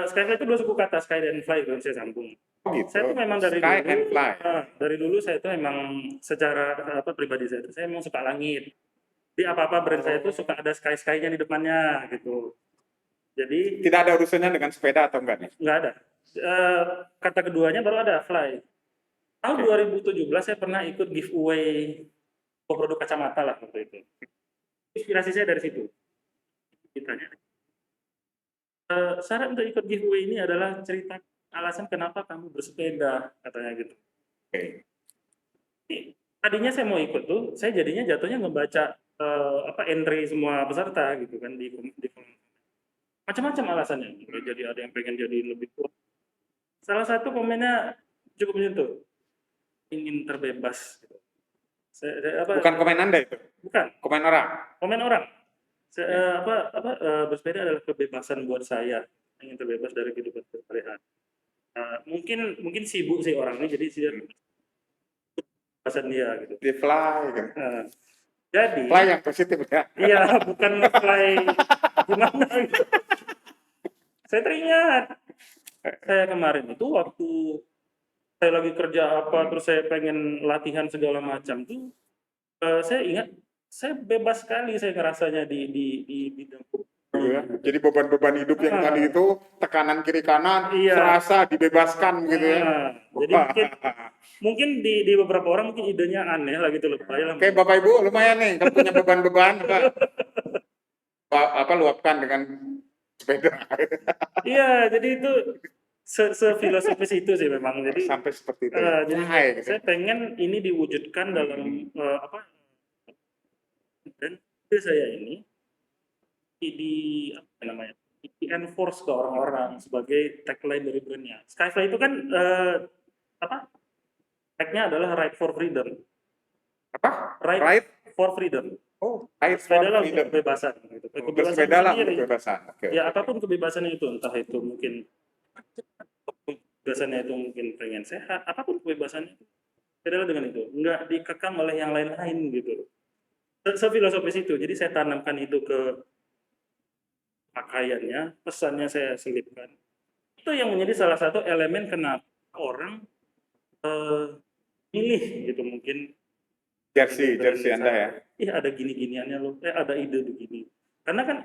Skyfly itu dua suku kata, sky dan fly kalau saya sambung. Oh gitu. Saya tuh memang dari Sky dulu, and fly. dari dulu saya tuh memang secara pribadi saya memang suka langit. Di apa-apa brand saya itu suka ada sky-nya di depannya gitu. Jadi tidak ada urusannya dengan sepeda atau enggak nih? Nggak ada. Kata keduanya baru ada fly. Tahun 2017 saya pernah ikut giveaway produk kacamata lah waktu itu. Inspirasi saya dari situ. Ditanya. Syarat untuk ikut giveaway ini adalah cerita alasan kenapa kamu bersepeda, katanya gitu. Oke. Tadinya saya mau ikut tuh, saya jadinya jatuhnya ngebaca entry semua peserta gitu kan di macam-macam alasannya. Jadi ada yang pengen jadi lebih kuat. Salah satu komennya cukup menyentuh. Ingin terbebas. Gitu. Bukan komen Anda itu? Bukan. Komen orang? Komen orang. Bersepeda adalah kebebasan buat saya. Ingin terbebas dari kehidupan sehari-hari. Mungkin sibuk sih orang ini, jadi dia kebebasan dia gitu. Di fly gitu. Jadi fly yang positif ya? Iya, bukan fly gimana gitu. Saya teringat. Saya kemarin itu waktu saya lagi kerja apa, terus saya pengen latihan segala macam tuh, saya ingat saya bebas sekali saya ngerasanya di bidang ya. Jadi beban-beban hidup yang tadi itu tekanan kiri kanan serasa dibebaskan gitu ya. Jadi mungkin di beberapa orang mungkin idenya aneh lah gitu loh. Oke Bapak Ibu lumayan nih kalau punya beban-beban luapkan dengan sepeda. Iya, jadi itu Sefilosofis itu sih memang. Jadi Sampai seperti itu ya. jadi Why, gitu. saya pengen ini diwujudkan dalam apa, dan ide saya ini di apa namanya, di enforce ke orang-orang sebagai tagline dari brandnya. Skyfly itu kan apa, tagnya adalah right for freedom. Apa? Right Right? for freedom. Oh, right for Bersepeda lah untuk freedom. kebebasan. Gitu. Kebebasan Bersepeda lah sendiri. untuk kebebasan. Oke. Ya apapun kebebasannya itu, entah itu mungkin kebebasannya itu mungkin pengen sehat, apapun kebebasannya itu, bedalah dengan itu, nggak dikekang oleh yang lain-lain gitu. Sefilosofis itu, jadi saya tanamkan itu ke pakaiannya, pesannya saya selipkan. Itu yang menjadi salah satu elemen kenapa orang milih gitu mungkin Jersey Anda ya. Ih ada gini-giniannya loh, ada ide begini. Karena kan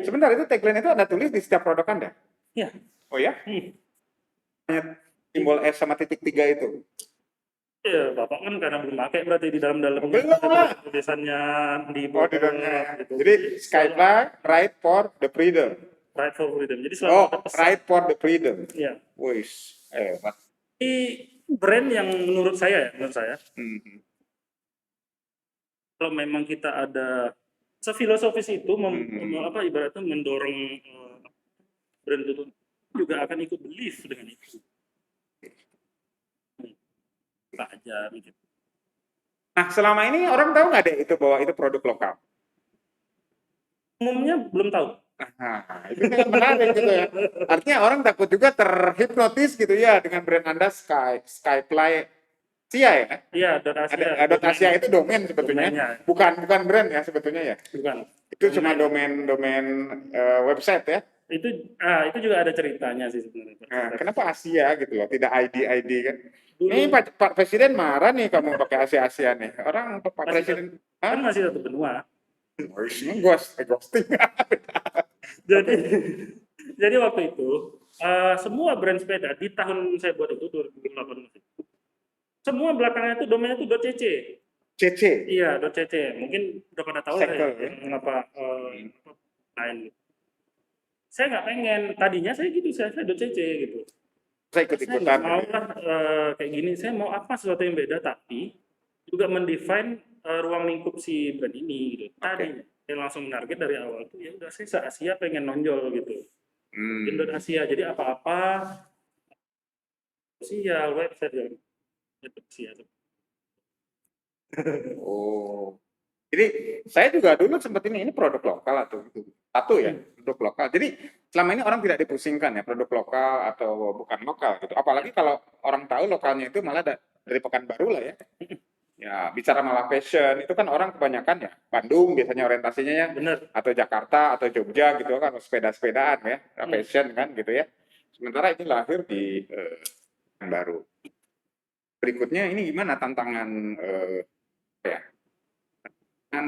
Sebentar, itu tagline itu Anda tulis di setiap produk Anda? ya, Oh ya? Simbol S sama titik 3 itu? ya Bapak kan karena belum pakai berarti di dalam-dalamnya Belum lah. tulisannya di Oh, di bawah dalamnya. gitu. Jadi Skyfly, right for the freedom. Right for freedom. Jadi selalu Oh, ada pesan. right for the freedom. Ya. Wis, Mas. Ini brand yang menurut saya kalau memang kita ada sefilosofis itu apa ibaratnya mendorong brand itu juga akan ikut belief dengan itu. Aja gitu. Nah, selama ini orang tahu nggak deh itu bahwa itu produk lokal? Umumnya belum tahu. Nah, itu kan menarik gitu ya. Artinya orang takut juga terhipnotis gitu ya dengan brand Anda Skyfly Asia ya? Iya, .asia. .asia itu domain sebetulnya. Domainnya. Bukan brand ya sebetulnya ya? Bukan. Itu cuma domain website ya? Itu juga ada ceritanya sih sebenarnya. Nah, kenapa Asia gitu loh, tidak ID kan? Ini Pak Presiden marah nih kamu pakai Asia nih. Orang Pak Presiden kan masih satu benua. Ghosting. Jadi waktu itu semua brand sepeda di tahun saya buat itu 2018 semua belakangnya itu domainnya itu .cc. CC. Iya, .cc. Mungkin udah pada tahu lah ya mengapa lain. Saya nggak pengen. Tadinya saya gitu, saya .cc gitu. Saya ikut-ikutan. Saya mau lah kayak gini. Saya mau apa sesuatu yang beda, tapi juga mendefine ruang lingkup si brand ini gitu. Tadi saya langsung menarget dari awal tuh ya udah saya se-Asia pengen nonjol gitu. Asia. Jadi apa-apa sosial, website dan Asia. Oh. Jadi saya juga dulu sempat ini produk lokal atau satu ya, produk lokal. Jadi selama ini orang tidak dipusingkan ya produk lokal atau bukan lokal gitu. Apalagi kalau orang tahu lokalnya itu malah dari Pekanbaru lah ya. Ya, bicara malah fashion itu kan orang kebanyakan ya Bandung biasanya orientasinya ya. Bener. Atau Jakarta atau Jogja gitu kan sepeda-sepedaan ya, fashion kan gitu ya. Sementara ini lahir di Pekanbaru. Berikutnya ini gimana tantangan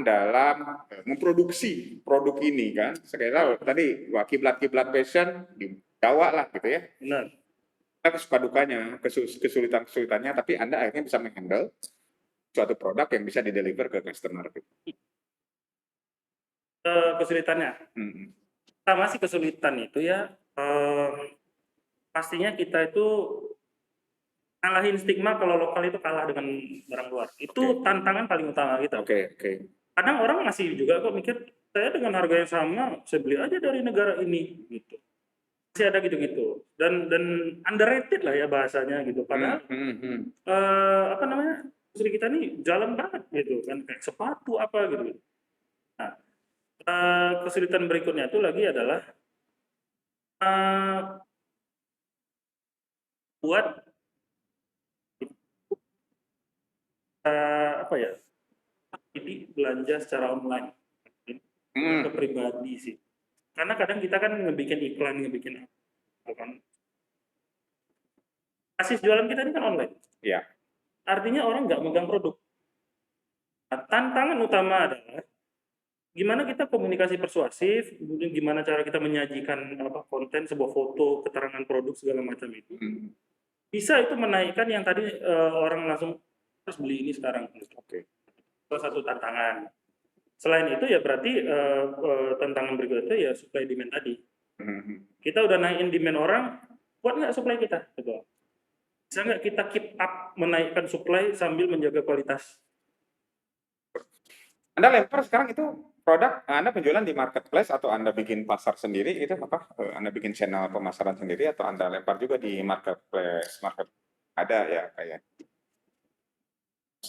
dalam memproduksi produk ini kan, sekali tahu tadi kiblat-kiblat fashion di Jawa lah gitu ya. Benar. Suka dukanya, kesulitannya, tapi Anda akhirnya bisa menghandle suatu produk yang bisa dideliver ke customer. Kesulitannya, sama sih kesulitan itu ya. Pastinya kita itu ngalahin stigma kalau lokal itu kalah dengan barang luar. Itu tantangan paling utama kita. Oke. Kadang orang masih juga kok mikir, saya dengan harga yang sama, saya beli aja dari negara ini, gitu. Masih ada gitu-gitu. Dan underrated lah ya bahasanya gitu. Padahal, apa namanya, industri kita nih jalan banget gitu kan, kayak sepatu apa gitu. Nah, kesulitan berikutnya itu lagi adalah buat apa ya, ini belanja secara online ke pribadi sih, karena kadang kita kan ngebikin iklan, ngebikin apa kan, basis jualan kita ini kan online. Iya. Artinya orang nggak megang produk. Nah, tantangan utama adalah gimana kita komunikasi persuasif, kemudian gimana cara kita menyajikan konten, sebuah foto, keterangan produk segala macam itu, bisa itu menaikkan yang tadi orang langsung harus beli ini sekarang. Oke. Itu satu tantangan. Selain itu ya berarti tantangan berikutnya ya supply demand tadi. Kita udah naikin demand orang, kuat nggak supply kita? Gitu. Bisa nggak kita keep up menaikkan supply sambil menjaga kualitas? Anda lempar sekarang itu produk Anda penjualan di marketplace atau Anda bikin pasar sendiri itu apa? Anda bikin channel pemasaran sendiri atau Anda lempar juga di marketplace ada ya kayak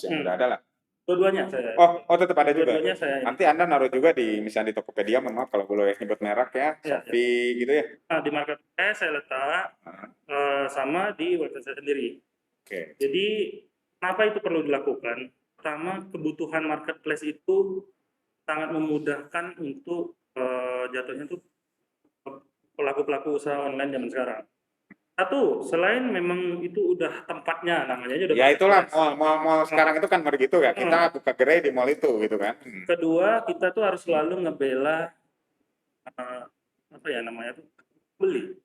yang udah ada lah. Dua-duanya saya. Oh tetap ada juga. Dua-duanya saya. Nanti Anda naruh juga di misalnya di Tokopedia, mohon maaf kalau boleh nyebut merek ya, Shopee gitu ya. Nah, di marketplace saya letak sama di website saya sendiri. Oke. Jadi kenapa itu perlu dilakukan? Pertama, kebutuhan marketplace itu sangat memudahkan untuk jatuhnya tuh pelaku-pelaku usaha online zaman sekarang. Satu, selain memang itu udah tempatnya, namanya aja udah Ya itulah marketplace. mall sekarang itu kan begitu ya. Kita buka gerai di mall itu gitu kan. Kedua, kita tuh harus selalu ngebela apa ya namanya tuh beli.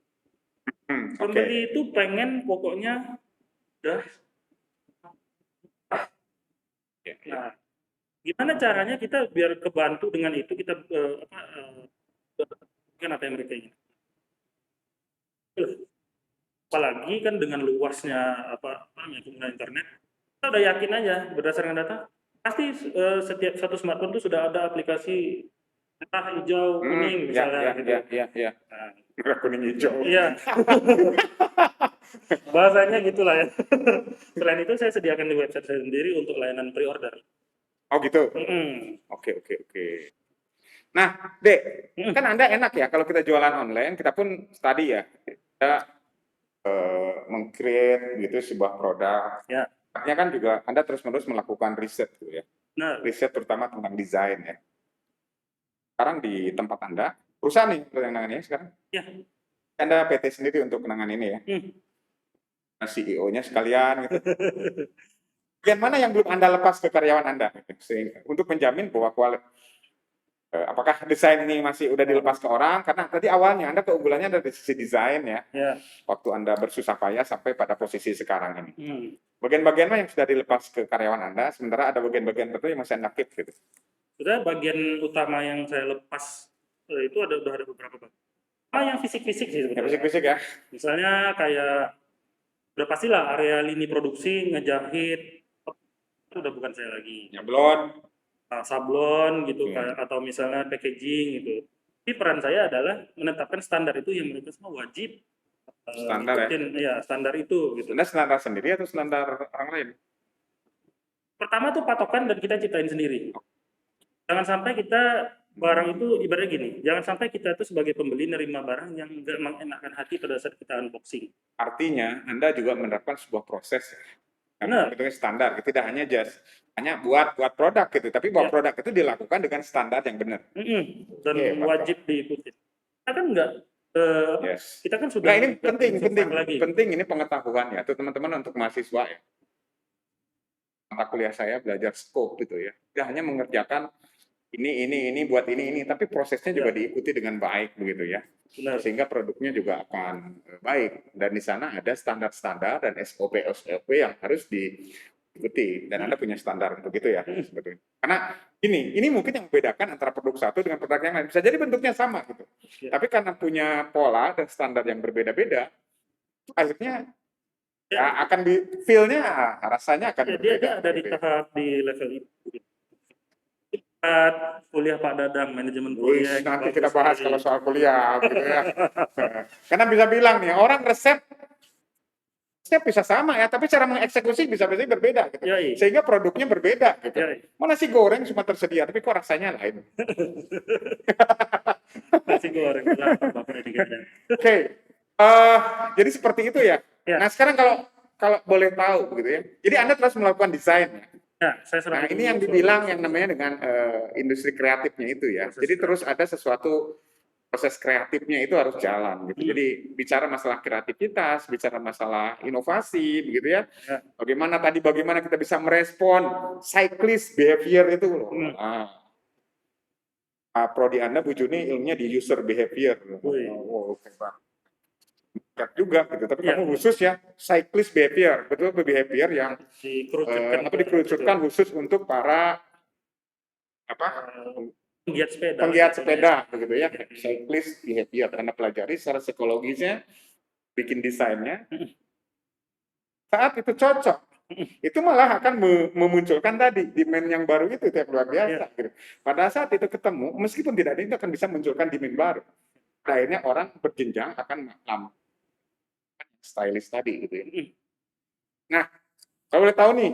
Pembeli itu pengen pokoknya udah. Nah, gimana caranya kita biar kebantu dengan itu kita kan apa yang mereka ingin. Apalagi kan dengan luasnya pengguna internet, kita udah yakin aja berdasarkan data pasti setiap satu smartphone itu sudah ada aplikasi merah, hijau, kuning misalnya gitu. Iya. Merah, kuning, hijau. Iya. Bahasanya gitulah ya. Selain itu saya sediakan di website saya sendiri untuk layanan pre-order. Oh gitu. Oke. Nah, Dek, kan Anda enak ya kalau kita jualan online, kita pun tadi ya kita meng-create gitu sebuah produk. Ya. Artinya kan juga Anda terus-menerus melakukan riset gitu ya. Nah. Riset terutama tentang desain ya. Sekarang di tempat Anda, perusahaan nih yang nangannya sekarang? Ya. Anda PT sendiri untuk menangan ini ya? CEO-nya sekalian gitu. Bagian mana yang belum Anda lepas ke karyawan Anda? Untuk menjamin bahwa apakah desain ini masih udah dilepas ke orang? Karena tadi awalnya Anda keunggulannya ada di sisi desain ya. Waktu Anda bersusah payah sampai pada posisi sekarang ini. Bagian-bagian mana yang sudah dilepas ke karyawan Anda, sementara ada bagian-bagian tertentu yang masih Anda keep gitu? Sudah bagian utama yang saya lepas itu udah ada beberapa bagian. Yang fisik-fisik sih sebetulnya. Fisik-fisik ya. Misalnya kayak udah pastilah area lini produksi, ngejahit, itu udah bukan saya lagi. Nyablon. Sablon gitu kayak atau misalnya packaging gitu. Tapi peran saya adalah menetapkan standar itu yang mereka semua wajib standar ikutin, ya standar itu gitu. Anda standar sendiri atau standar orang lain? Pertama tuh patokan dan kita ciptain sendiri. Jangan sampai kita barang itu ibaratnya gini, jangan sampai kita tuh sebagai pembeli nerima barang yang nggak mengenakan hati pada saat kita unboxing. Artinya Anda juga menerapkan sebuah proses Benar. Itu standar, tidak hanya hanya buat produk gitu, tapi buat produk itu dilakukan dengan standar yang benar. Dan wajib diikuti. Kita kan enggak kita kan sudah. Nah, ini penting ini pengetahuan ya, tuh teman-teman untuk mahasiswa ya. Mata kuliah saya belajar scope gitu ya. Tidak hanya mengerjakan ini buat ini, tapi prosesnya juga diikuti dengan baik begitu ya. Benar. Sehingga produknya juga akan baik, dan di sana ada standar-standar dan SOP yang harus diikuti, dan Anda punya standar untuk itu ya sebetulnya. Karena ini mungkin yang membedakan antara produk satu dengan produk yang lain, bisa jadi bentuknya sama gitu, tapi karena punya pola dan standar yang berbeda-beda, akhirnya akan feel-nya rasanya akan berbeda. Dia ada di tahap di level itu. Kuliah Pak Dadang, manajemen kuliah. Nanti kita bahas kalau soal kuliah gitu ya. Karena bisa bilang nih, orang resep bisa sama ya, tapi cara mengeksekusi bisa berbeda gitu. Sehingga produknya berbeda gitu. Mau nasi goreng cuma tersedia, tapi kok rasanya lain. Nasi goreng. Oke. Jadi seperti itu ya. Nah, sekarang kalau boleh tahu begitu ya. Jadi Anda terus melakukan desain ya. Nah, ini yang dibilang yang namanya dengan industri kreatifnya itu ya. Jadi terus ada sesuatu proses kreatifnya itu harus jalan gitu. Jadi bicara masalah kreativitas, bicara masalah inovasi begitu ya. Bagaimana kita bisa merespon cyclist behavior itu loh. Prodi Anda Bu Juni ilmunya di user behavior. Juga gitu, tapi kamu khusus ya cyclist behavior, betul behavior yang dikerucutkan khusus untuk para penggiat sepeda begitu ya, cyclist behavior. Karena pelajari secara psikologisnya bikin desainnya, Mm. saat itu cocok, itu malah akan memunculkan tadi demand yang baru itu yang luar biasa. Iya. Gitu. Pada saat itu ketemu, meskipun tidak ada itu akan bisa munculkan demand baru. Akhirnya orang berjenjang akan stylist tadi gitu ya. Mm. Nah, kalau boleh tahu nih,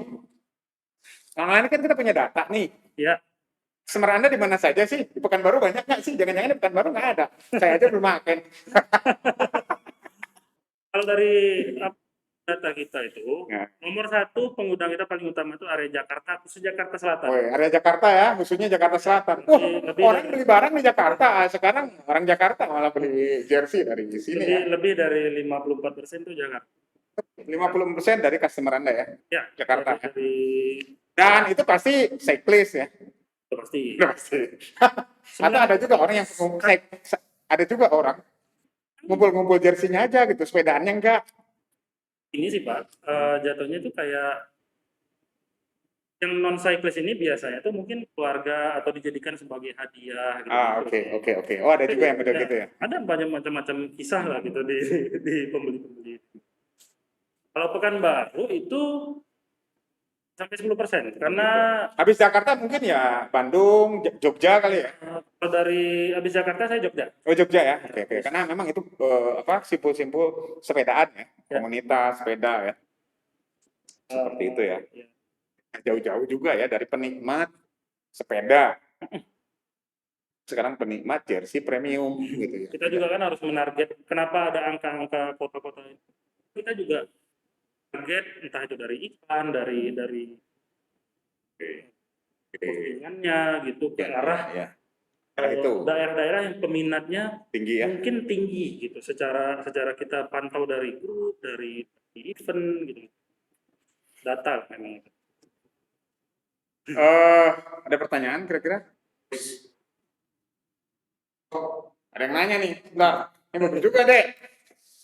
ini kan kita punya data nih. Ya, Customer Anda di mana saja sih? Di Pekanbaru banyak nggak sih? Jangan-jangan di Pekanbaru nggak ada. Saya aja belum makan. kalau dari data kita itu, Nah, nomor satu pengguna kita paling utama itu area Jakarta, khusus Jakarta Selatan. area Jakarta ya, khususnya Jakarta Selatan. Wah, Lebih orang dari- beli barang di Jakarta. Sekarang orang Jakarta malah beli jersey dari sini ya. lebih dari 54% itu Jakarta. 50% dari customer Anda ya, Ya, Jakarta. dari Dan itu pasti cyclist ya. itu pasti. Udah pasti. Atau ada juga orang yang ada juga orang ngumpul-ngumpul jersinya aja gitu, sepedaannya enggak. Ini sih Pak, jatuhnya itu kayak yang non cyclist ini biasanya tuh mungkin keluarga atau dijadikan sebagai hadiah gitu. Oke. Oh, ada juga yang udah Ya, gitu ya. ada banyak macam-macam kisah lah gitu di pembeli-pembeli. Kalau Pekanbaru itu sampai 10% karena Habis Jakarta mungkin ya Bandung, Jogja kali ya. kalau dari habis Jakarta saya Jogja. Oh, Jogja ya. Oke. Karena memang itu simpul-simpul sepedaan ya, komunitas sepeda ya. Seperti itu ya. Ya. Jauh-jauh juga ya dari penikmat sepeda. Sekarang penikmat jersey premium gitu ya. Kita juga kan harus menarget kenapa ada angka-angka kota-kota itu. Kita juga target entah itu dari iklan, dari postingannya gitu ke arah ya. Itu daerah-daerah yang peminatnya tinggi ya. mungkin tinggi gitu secara kita pantau dari grup, dari event gitu. Data memang. Ada pertanyaan kira-kira? Ada yang nanya nih, Nah, ini bagus juga deh.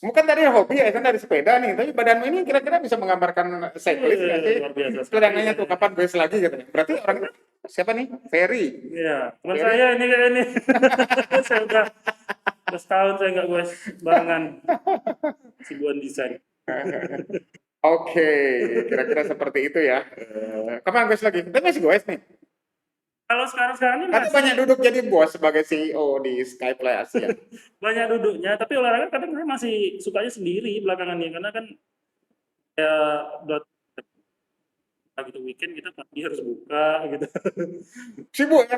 Bukan tadi hobi ya, kan dari sepeda nih. Tapi badanmu ini kira-kira bisa menggambarkan cyclist nggak sih? Luar biasa Terus ada yang nanya tuh, kapan gue lagi katanya. Berarti orang itu siapa nih? Ferry. Iya, teman Jadi- saya ini kayak ini. Saya udah setahun saya nggak gue barengan Sibuan desain. Oke, kira-kira seperti itu ya. Kapan gue lagi? Tapi masih gue nih. Kalau sekarang ini Tapi masih banyak duduk jadi bos sebagai CEO di Skyplay Asia. banyak duduknya, tapi olahraga kadang saya masih sukanya sendiri belakangan ini karena kan ya buat gitu weekend kita pagi harus buka gitu. Sibuk ya.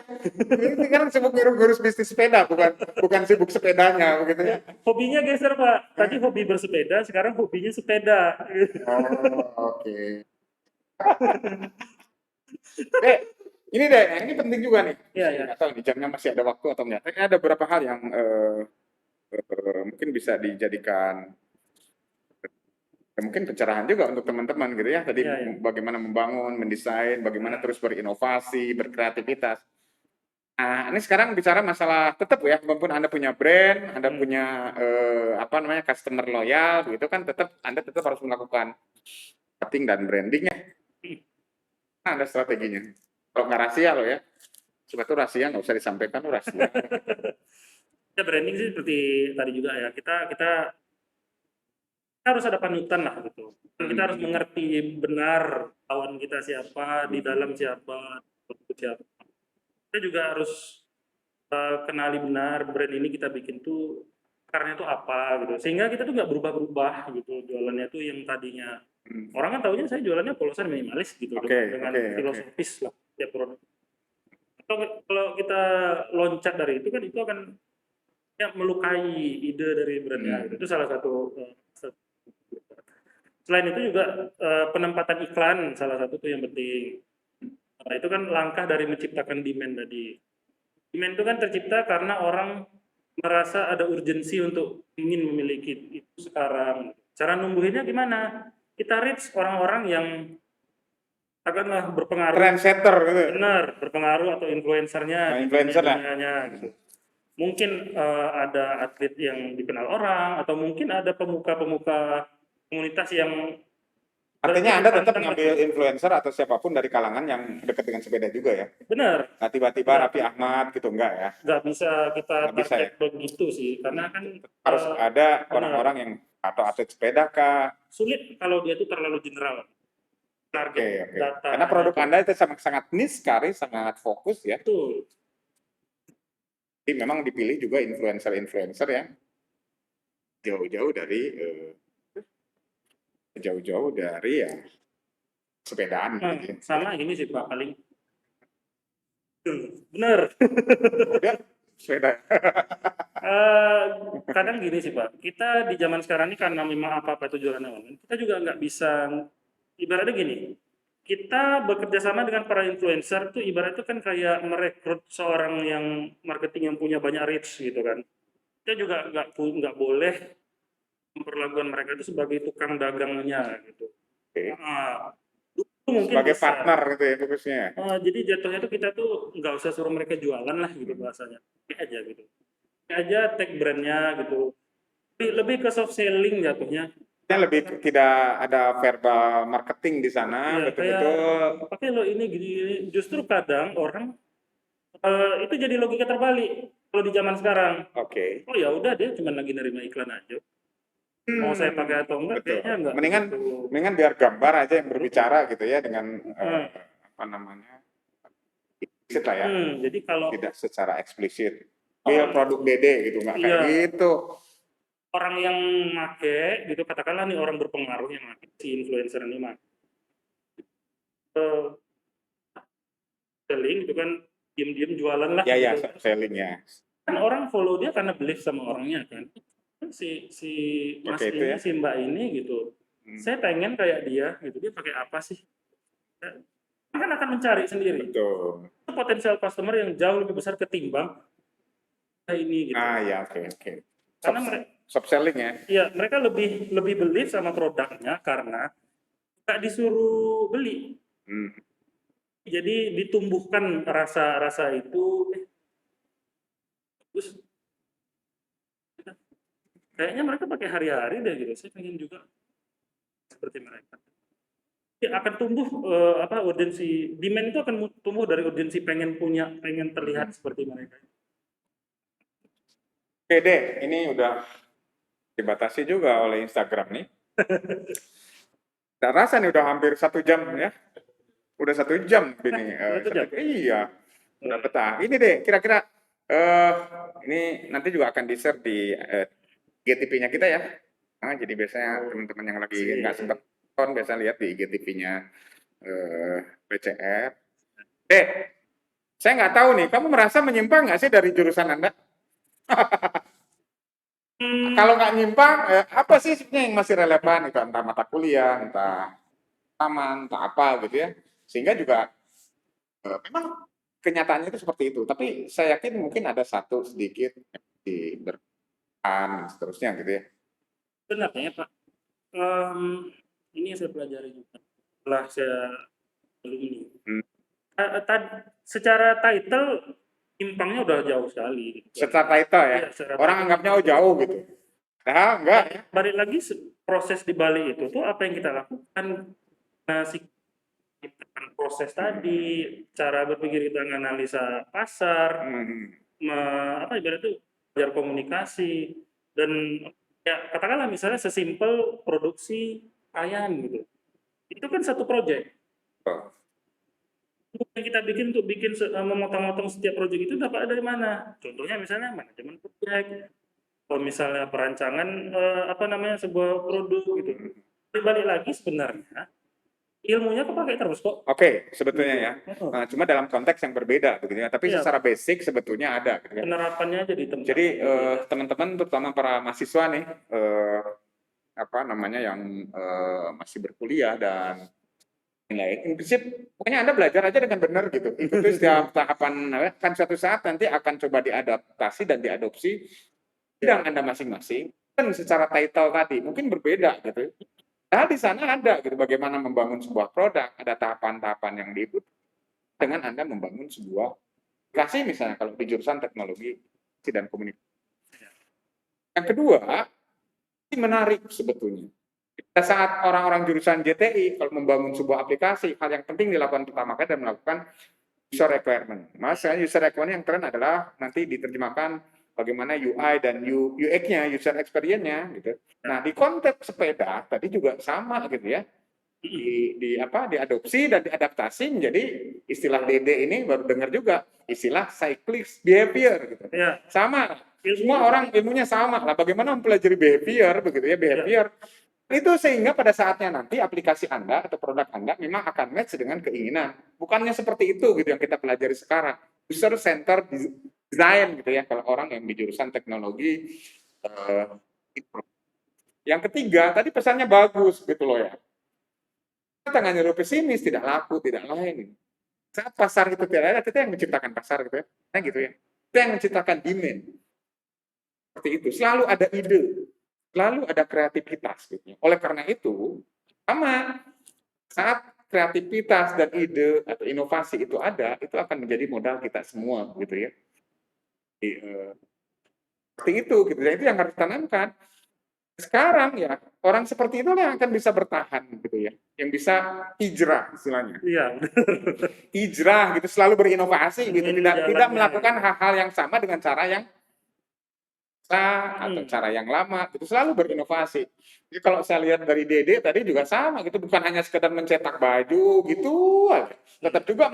Ini kan sibuk ngurus bisnis sepeda, bukan sibuk sepedanya begitu ya. Hobinya geser Pak. Tadi hobi bersepeda, sekarang hobinya sepeda. Oh, oke. Dek, ini deh, ini penting juga nih. Iya, iya. Nggak tahu nih jamnya masih ada waktu atau enggak. Tapi ada beberapa hal yang mungkin bisa dijadikan mungkin pencerahan juga untuk teman-teman gitu ya. Tadi Iya, iya. bagaimana membangun, mendesain, bagaimana terus berinovasi, berkreativitas. Nah, ini sekarang bicara masalah tetap ya, walaupun Anda punya brand, Anda punya customer loyal, gitu kan Anda tetap harus melakukan marketing dan branding ya. Nah, ada strateginya. Kalau nggak rahasia loh ya, coba tuh rahasia nggak usah disampaikan loh rahasia. Ya branding sih seperti tadi juga ya. Kita harus ada panutan lah gitu. Kita harus mengerti benar lawan kita siapa, di dalam siapa, siapa. Kita juga harus kenali benar brand ini kita bikin tuh karena itu apa gitu. Sehingga kita tuh nggak berubah-berubah gitu. Jualannya tuh yang tadinya orang kan taunya saya jualannya polosan minimalis gitu dengan filosofis lah tiap produk. Kalau kita loncat dari itu kan itu akan ya melukai ide dari brandnya. Itu salah satu. Selain itu juga penempatan iklan salah satu tuh yang penting. Nah, itu kan langkah dari menciptakan demand tadi. Demand itu kan tercipta karena orang merasa ada urgensi untuk ingin memiliki itu sekarang. Cara numbuhinnya gimana? Kita reach orang-orang yang akanlah berpengaruh. Trendsetter gitu. Benar, berpengaruh atau influencernya. Influencer lah. Gitu. Mungkin ada atlet yang dikenal orang atau mungkin ada pemuka-pemuka komunitas yang artinya Anda tetap ngambil influencer atau siapapun dari kalangan yang dekat dengan sepeda juga ya? Benar. Nah, tiba-tiba Raffi Ahmad gitu enggak ya? Nggak bisa kita Nggak bisa target begitu sih, karena kan harus ada orang-orang yang Atau atlet sepeda kah? Sulit kalau dia itu terlalu general. Target Oke. data Karena produk Anda itu sangat niche sekali, sangat fokus ya. itu Jadi memang dipilih juga influencer-influencer yang jauh-jauh dari ya sepedaan gitu ya. sama ini sih Pak paling bener. Ya, sepeda. Kadang gini sih Pak, kita di zaman sekarang ini karena memang apa-apa itu jualannya online, kita juga nggak bisa, ibaratnya gini, kita bekerja sama dengan para influencer tuh ibaratnya kan kayak merekrut seorang yang marketing yang punya banyak reach gitu kan. Kita juga nggak boleh memperlakukan mereka itu sebagai tukang dagangnya gitu. Oke. Itu mungkin Sebagai bisa. partner gitu ya fokusnya. Jadi jatuhnya tuh kita tuh nggak usah suruh mereka jualan lah gitu bahasanya, kayak aja gitu. Kayak aja tag brandnya gitu. Lebih ke soft selling jatuhnya. Lebih tidak ada verbal marketing di sana, Ya, kayak betul-betul. pakai lo ini gini, justru kadang orang itu jadi logika terbalik kalau di zaman sekarang. Oke. Oh ya udah dia cuma lagi nerima iklan aja. Mau saya pakai atau enggak Betul. kayaknya enggak. Mendingan biar gambar aja yang berbicara gitu ya dengan apa namanya eksplisit lah ya, Jadi kalau tidak secara eksplisit. Produk Dede gitu nggak kayak iya, gitu. orang yang make gitu katakanlah nih orang berpengaruh yang make si influencer ini make selling gitu kan diem-diem jualan lah Ya gitu. selling ya. Kan orang follow dia karena belief sama orangnya kan. Si Mas Oke, itu ini ya. si Mbak ini gitu. Saya pengen kayak dia gitu. Dia pakai apa sih? Kan akan mencari sendiri. Betul. Itu potensial customer yang jauh lebih besar ketimbang ini gitu. Ya oke. Karena mereka Soft selling ya. ya mereka lebih belief sama produknya karena nggak disuruh beli. Jadi ditumbuhkan rasa itu terus kayaknya mereka pakai hari-hari deh gitu. Saya pengen juga seperti mereka. Ya, akan tumbuh urgensi demand itu akan tumbuh dari urgensi pengen terlihat seperti mereka. Oke deh, ini udah dibatasi juga oleh Instagram nih. Tak rasa nih udah hampir 1 jam ya. Udah 1 jam ini. Iya. Udah betah. Ini deh kira-kira ini nanti juga akan di-share di IGTV-nya kita ya. Nah, jadi biasanya teman-teman yang lagi nggak sempat nonton biasa lihat di IGTV-nya PCR. Saya nggak tahu nih, kamu merasa menyimpang nggak sih dari jurusan Anda? Kalau nggak nyimpang, apa sih sebenarnya yang masih relevan? Itu entah mata kuliah, entah taman, entah apa gitu ya. Sehingga juga memang kenyataannya itu seperti itu. Tapi saya yakin mungkin ada satu sedikit di berkan seterusnya gitu ya. Sebenarnya Pak, ini yang saya pelajari juga setelah saya alumni. Secara title timpangnya udah jauh sekali. Gitu. Secara title ya, orang anggapnya jauh gitu. Padahal enggak ya. Balik lagi proses di balik itu tuh apa yang kita lakukan, proses tadi, cara berpikir kita menganalisa pasar, ibarat itu belajar komunikasi dan ya katakanlah misalnya sesimpel produksi ayam gitu, itu kan satu proyek. Yang kita bikin untuk memotong-motong setiap proyek itu dapat dari mana? Contohnya misalnya manajemen proyek, atau misalnya perancangan sebuah produk gitu. Balik lagi sebenarnya ilmunya kepake terus kok. Oke, sebetulnya ya. Cuma dalam konteks yang berbeda begitu ya. Tapi secara basic sebetulnya ada gitu ya. Penerapannya aja di tempat. Jadi teman-teman terutama para mahasiswa nih yang masih berkuliah dan nilai prinsip pokoknya Anda belajar aja dengan benar gitu. Ikuti setiap tahapan kan suatu saat nanti akan coba diadaptasi dan diadopsi bidang Anda masing-masing dan secara title tadi mungkin berbeda gitu. Nah, di sana ada gitu bagaimana membangun sebuah produk, ada tahapan-tahapan yang diikuti dengan Anda membangun sebuah aplikasi misalnya kalau di jurusan teknologi dan komunikasi. Yang kedua, ini menarik sebetulnya. Pada saat orang-orang jurusan JTI kalau membangun sebuah aplikasi, hal yang penting dilakukan pertama kali adalah melakukan user requirement. Mas, user requirement yang keren adalah nanti diterjemahkan bagaimana UI dan UX-nya, user experience-nya gitu. Nah, di konteks sepeda tadi juga sama gitu ya. Diadopsi dan diadaptasi menjadi istilah DD ini baru dengar juga istilah cyclic behavior gitu. Ya, Sama. ilmunya Semua orang ilmunya sama lah. Bagaimana mempelajari behavior begitu ya, behavior. Itu sehingga pada saatnya nanti aplikasi Anda atau produk Anda memang akan match dengan keinginan. Bukannya seperti itu gitu yang kita pelajari sekarang. User centered design gitu ya kalau orang yang di jurusan teknologi. Yang ketiga, tadi pesannya bagus gitu loh ya. Kita nggak nyuruh pesimis, tidak laku, tidak lain. Saat pasar itu tidak ada, kita yang menciptakan pasar gitu ya. Nah gitu ya. Kita yang menciptakan demand. Seperti itu. Selalu ada ide. Selalu ada kreativitas gitu ya. Oleh karena itu, sama saat kreativitas dan ide atau inovasi itu ada, itu akan menjadi modal kita semua gitu ya. Jadi, seperti itu gitu. Dan itu yang harus ditanamkan. Sekarang ya orang seperti itu yang akan bisa bertahan gitu ya, yang bisa hijrah istilahnya, iya, hijrah gitu, selalu berinovasi gitu, nemuin tidak jalannya. melakukan hal-hal yang sama dengan cara yang sah atau cara yang lama, itu selalu berinovasi. Jadi kalau saya lihat dari Dede tadi juga sama gitu, bukan hanya sekedar mencetak baju gitu aja, tetap juga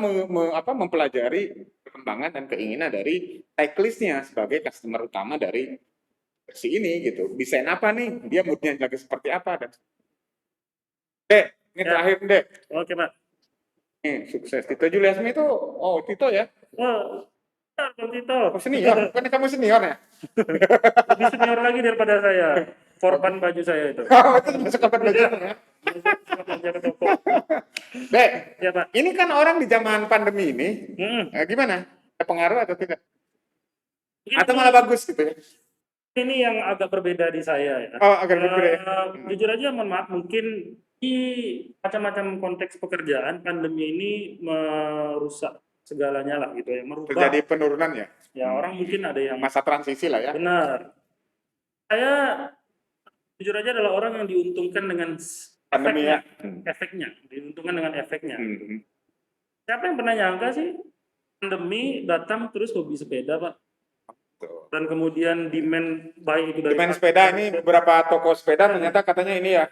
mempelajari perkembangan dan keinginan dari cyclistnya sebagai customer utama dari si ini gitu. Desain apa nih? Dia moodnya lagi seperti apa dan Dek, ini Ya, terakhir Dek. oke Pak. Nih, sukses. Tito Juliasmi itu, oh Tito ya? Oh, Bang Tito. Oh senior, bukan kamu senior ya? Lebih senior lagi daripada saya. Korban baju saya itu. Oh, itu masuk kapan belajar ya? Masuk kerja ke toko. Dek, Ya Pak. ini kan orang di zaman pandemi ini, gimana? Ada pengaruh atau tidak? Mungkin Atau malah bagus gitu ya? ini yang agak berbeda di saya ya. Oh, agak berbeda ya? Jujur aja mohon maaf, mungkin di macam-macam konteks pekerjaan pandemi ini merusak segalanya lah gitu ya, merubah. Terjadi penurunan ya? Ya orang mungkin ada yang Masa transisi lah ya? benar. Saya jujur aja adalah orang yang diuntungkan dengan Pandemi ya? efeknya, diuntungkan dengan efeknya. Hmm. Siapa yang pernah nyangka sih pandemi datang terus hobi sepeda Pak? Tuh. Dan kemudian demand baik itu dari Demand sepeda ini beberapa toko sepeda ternyata katanya ini ya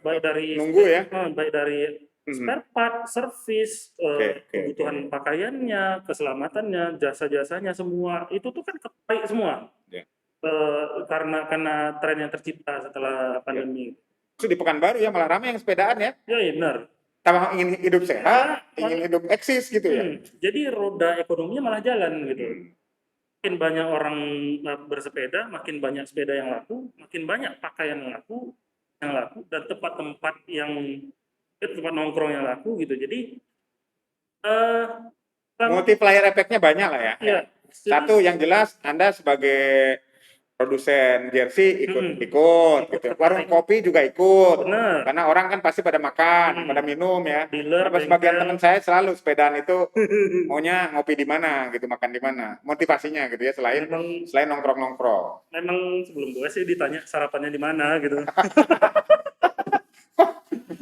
baik dari nunggu ya? baik dari spare part, service, kebutuhan pakaiannya, keselamatannya, jasa-jasanya semua itu tuh kan kebaik semua. Ya. Karena tren yang tercipta setelah pandemi. Terus di Pekanbaru ya malah ramai yang sepedaan ya? Ya, iya benar. Tambah ingin hidup sehat, ingin hidup eksis gitu ya? Jadi roda ekonominya malah jalan gitu. Makin banyak orang bersepeda, makin banyak sepeda yang laku, makin banyak pakaian yang laku, dan tempat-tempat yang tempat nongkrong yang laku gitu. Jadi multiplier efeknya banyak lah ya. Ya, satu yang jelas Anda sebagai produsen jersey ikut gitu. Warung kopi juga ikut. Bener. Karena orang kan pasti pada makan, pada minum ya. Dealer, sebagian teman saya selalu sepedaan itu maunya ngopi di mana gitu, makan di mana. Motivasinya gitu ya selain nongkrong-nongkrong. Memang sebelum gue sih ditanya sarapannya di mana gitu.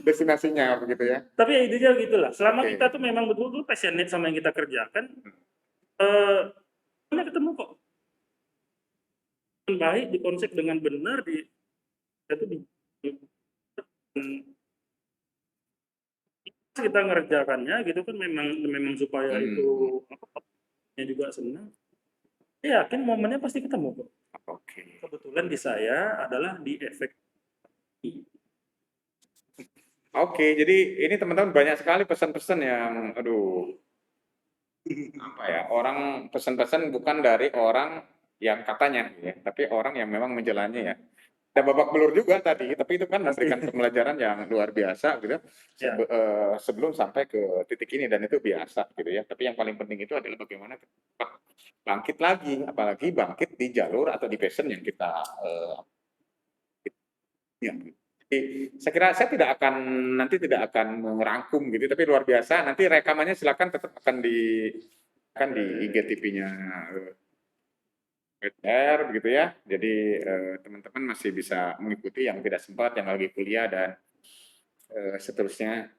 Destinasinya begitu ya. Tapi ya intinya gitulah. Selama kita tuh memang betul-betul passionate sama yang kita kerjakan, ketemu kok. Baik dikonsep dengan benar kita ngerjakannya gitu kan memang supaya itu juga senang. Ya, yakin momennya pasti ketemu kok. Kebetulan di saya adalah di efek. Jadi ini teman-teman banyak sekali pesan-pesan yang orang pesan-pesan bukan dari orang yang katanya ya, tapi orang yang memang menjalani ya. Ada babak belur juga tadi, tapi itu kan memberikan pembelajaran yang luar biasa gitu. Sebelum sampai ke titik ini dan itu biasa gitu ya. Tapi yang paling penting itu adalah bagaimana kita bangkit lagi, apalagi bangkit di jalur atau di passion yang kita Jadi, saya kira saya tidak akan merangkum gitu, tapi luar biasa. Nanti rekamannya silakan tetap akan di IGTV-nya WTR begitu ya. Jadi teman-teman masih bisa mengikuti yang tidak sempat, yang lagi kuliah dan seterusnya.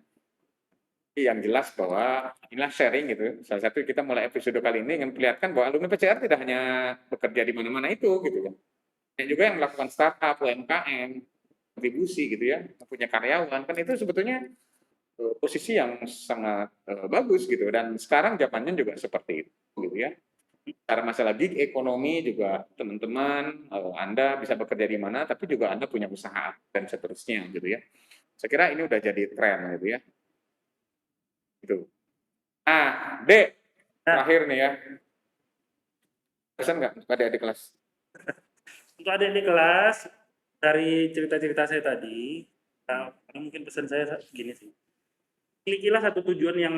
Yang jelas bahwa inilah sharing gitu. Salah satu kita mulai episode kali ini ingin perlihatkan bahwa alumni PCR tidak hanya bekerja di mana-mana itu gitu ya. Dan juga yang melakukan startup, UMKM, kontribusi gitu ya, punya karyawan kan itu sebetulnya posisi yang sangat bagus gitu. Dan sekarang zamannya juga seperti itu gitu ya. Cara masalah gig ekonomi juga teman-teman Anda bisa bekerja di mana, tapi juga Anda punya usaha dan seterusnya gitu ya. Saya kira ini udah jadi tren gitu ya. Gitu. Ah, Dek, Nah, terakhir nih ya. Pesan nggak pada adik kelas? untuk adik di kelas, dari cerita-cerita saya tadi, karena mungkin pesan saya gini sih. Milikilah satu tujuan yang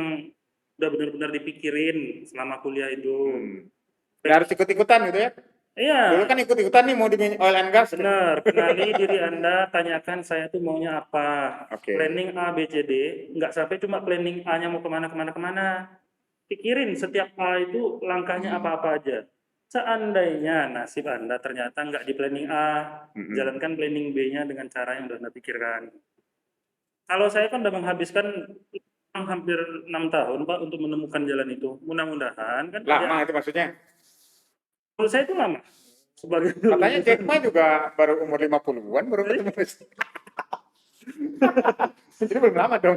udah benar-benar dipikirin selama kuliah itu. Nggak harus ikut-ikutan gitu ya. Iya, Dulu kan ikut-ikutan nih mau di oil and gas. benar. Kenali diri Anda, tanyakan saya tuh maunya apa. Oke. Planning A, B, C, D, nggak sampai cuma planning A-nya mau kemana, kemana. Pikirin setiap A itu langkahnya apa-apa aja. Seandainya nasib Anda ternyata nggak di planning A, jalankan planning B-nya dengan cara yang udah Anda pikirkan. Kalau saya kan udah menghabiskan hampir 6 tahun Pak untuk menemukan jalan itu. Mudah-mudahan kan Lama ya, itu maksudnya. menurut saya itu lama. Sebagai Katanya lulusan. Jack Ma juga baru umur 50-an baru ketemu. Jadi belum lama dong.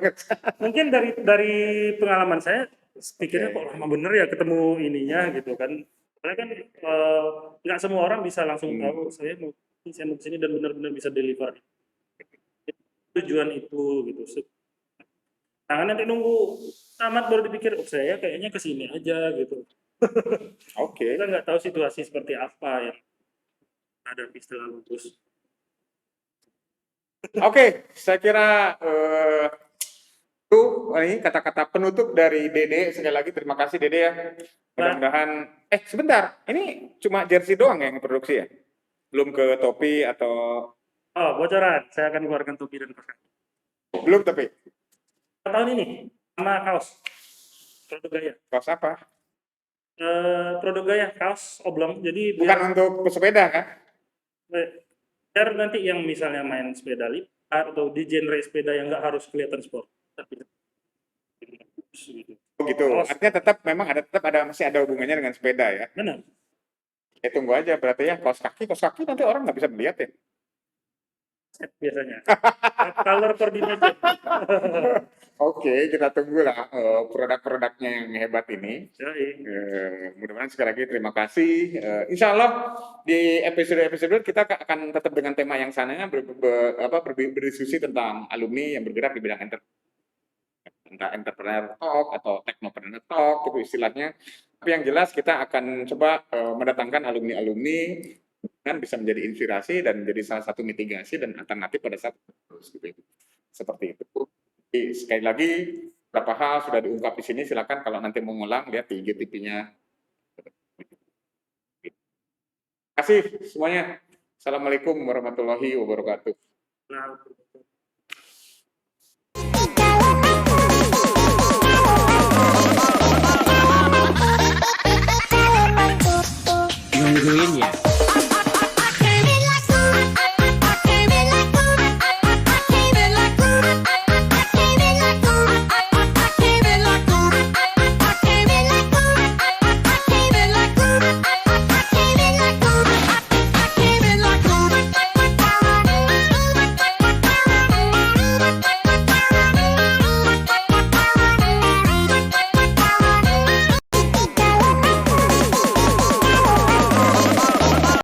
Mungkin dari pengalaman saya pikirnya Oke. kok lama bener ya ketemu ininya gitu kan. Karena kan nggak semua orang bisa langsung tahu saya mau sini dan benar-benar bisa deliver. Tujuan itu gitu. Jangan nanti nunggu tamat baru dipikir, oh saya kayaknya ke sini aja gitu. Oke. Kita nggak tahu situasi seperti apa yang ada setelah lulus. Oke, saya kira itu ini kata-kata penutup dari Dede. Sekali lagi terima kasih Dede ya. Mudah-mudahan sebentar, ini cuma jersey doang yang produksi ya? Belum ke topi atau Oh, bocoran, saya akan keluarkan topi dan kaos kaki. belum tapi Tahun ini sama kaos produk gaya. kaos apa? Produk gaya kaos oblong. Jadi Bukan biar untuk pesepeda kan? biar nanti yang misalnya main sepeda lipat atau di genre sepeda yang nggak harus kelihatan sport. Tapi gitu. Oh gitu. Kaos. Artinya tetap ada masih ada hubungannya dengan sepeda ya. Benar. Ya tunggu aja berarti ya kaos kaki nanti orang nggak bisa melihat ya. Biasanya. Color coordination. Oke, kita tunggulah produk-produknya yang hebat ini. Yoi. Mudah-mudahan sekali lagi terima kasih. Insya Allah di episode-episode kita akan tetap dengan tema yang sananya berdiskusi tentang alumni yang bergerak di bidang entrepreneur talk atau technopreneur talk itu istilahnya. Tapi yang jelas kita akan coba mendatangkan alumni-alumni kan bisa menjadi inspirasi dan menjadi salah satu mitigasi dan alternatif pada saat gitu. Seperti itu. Jadi, sekali lagi beberapa hal sudah diungkap di sini. Silakan kalau nanti mau ngulang lihat di IGTV-nya. Terima kasih semuanya. Assalamualaikum warahmatullahi wabarakatuh. Nah,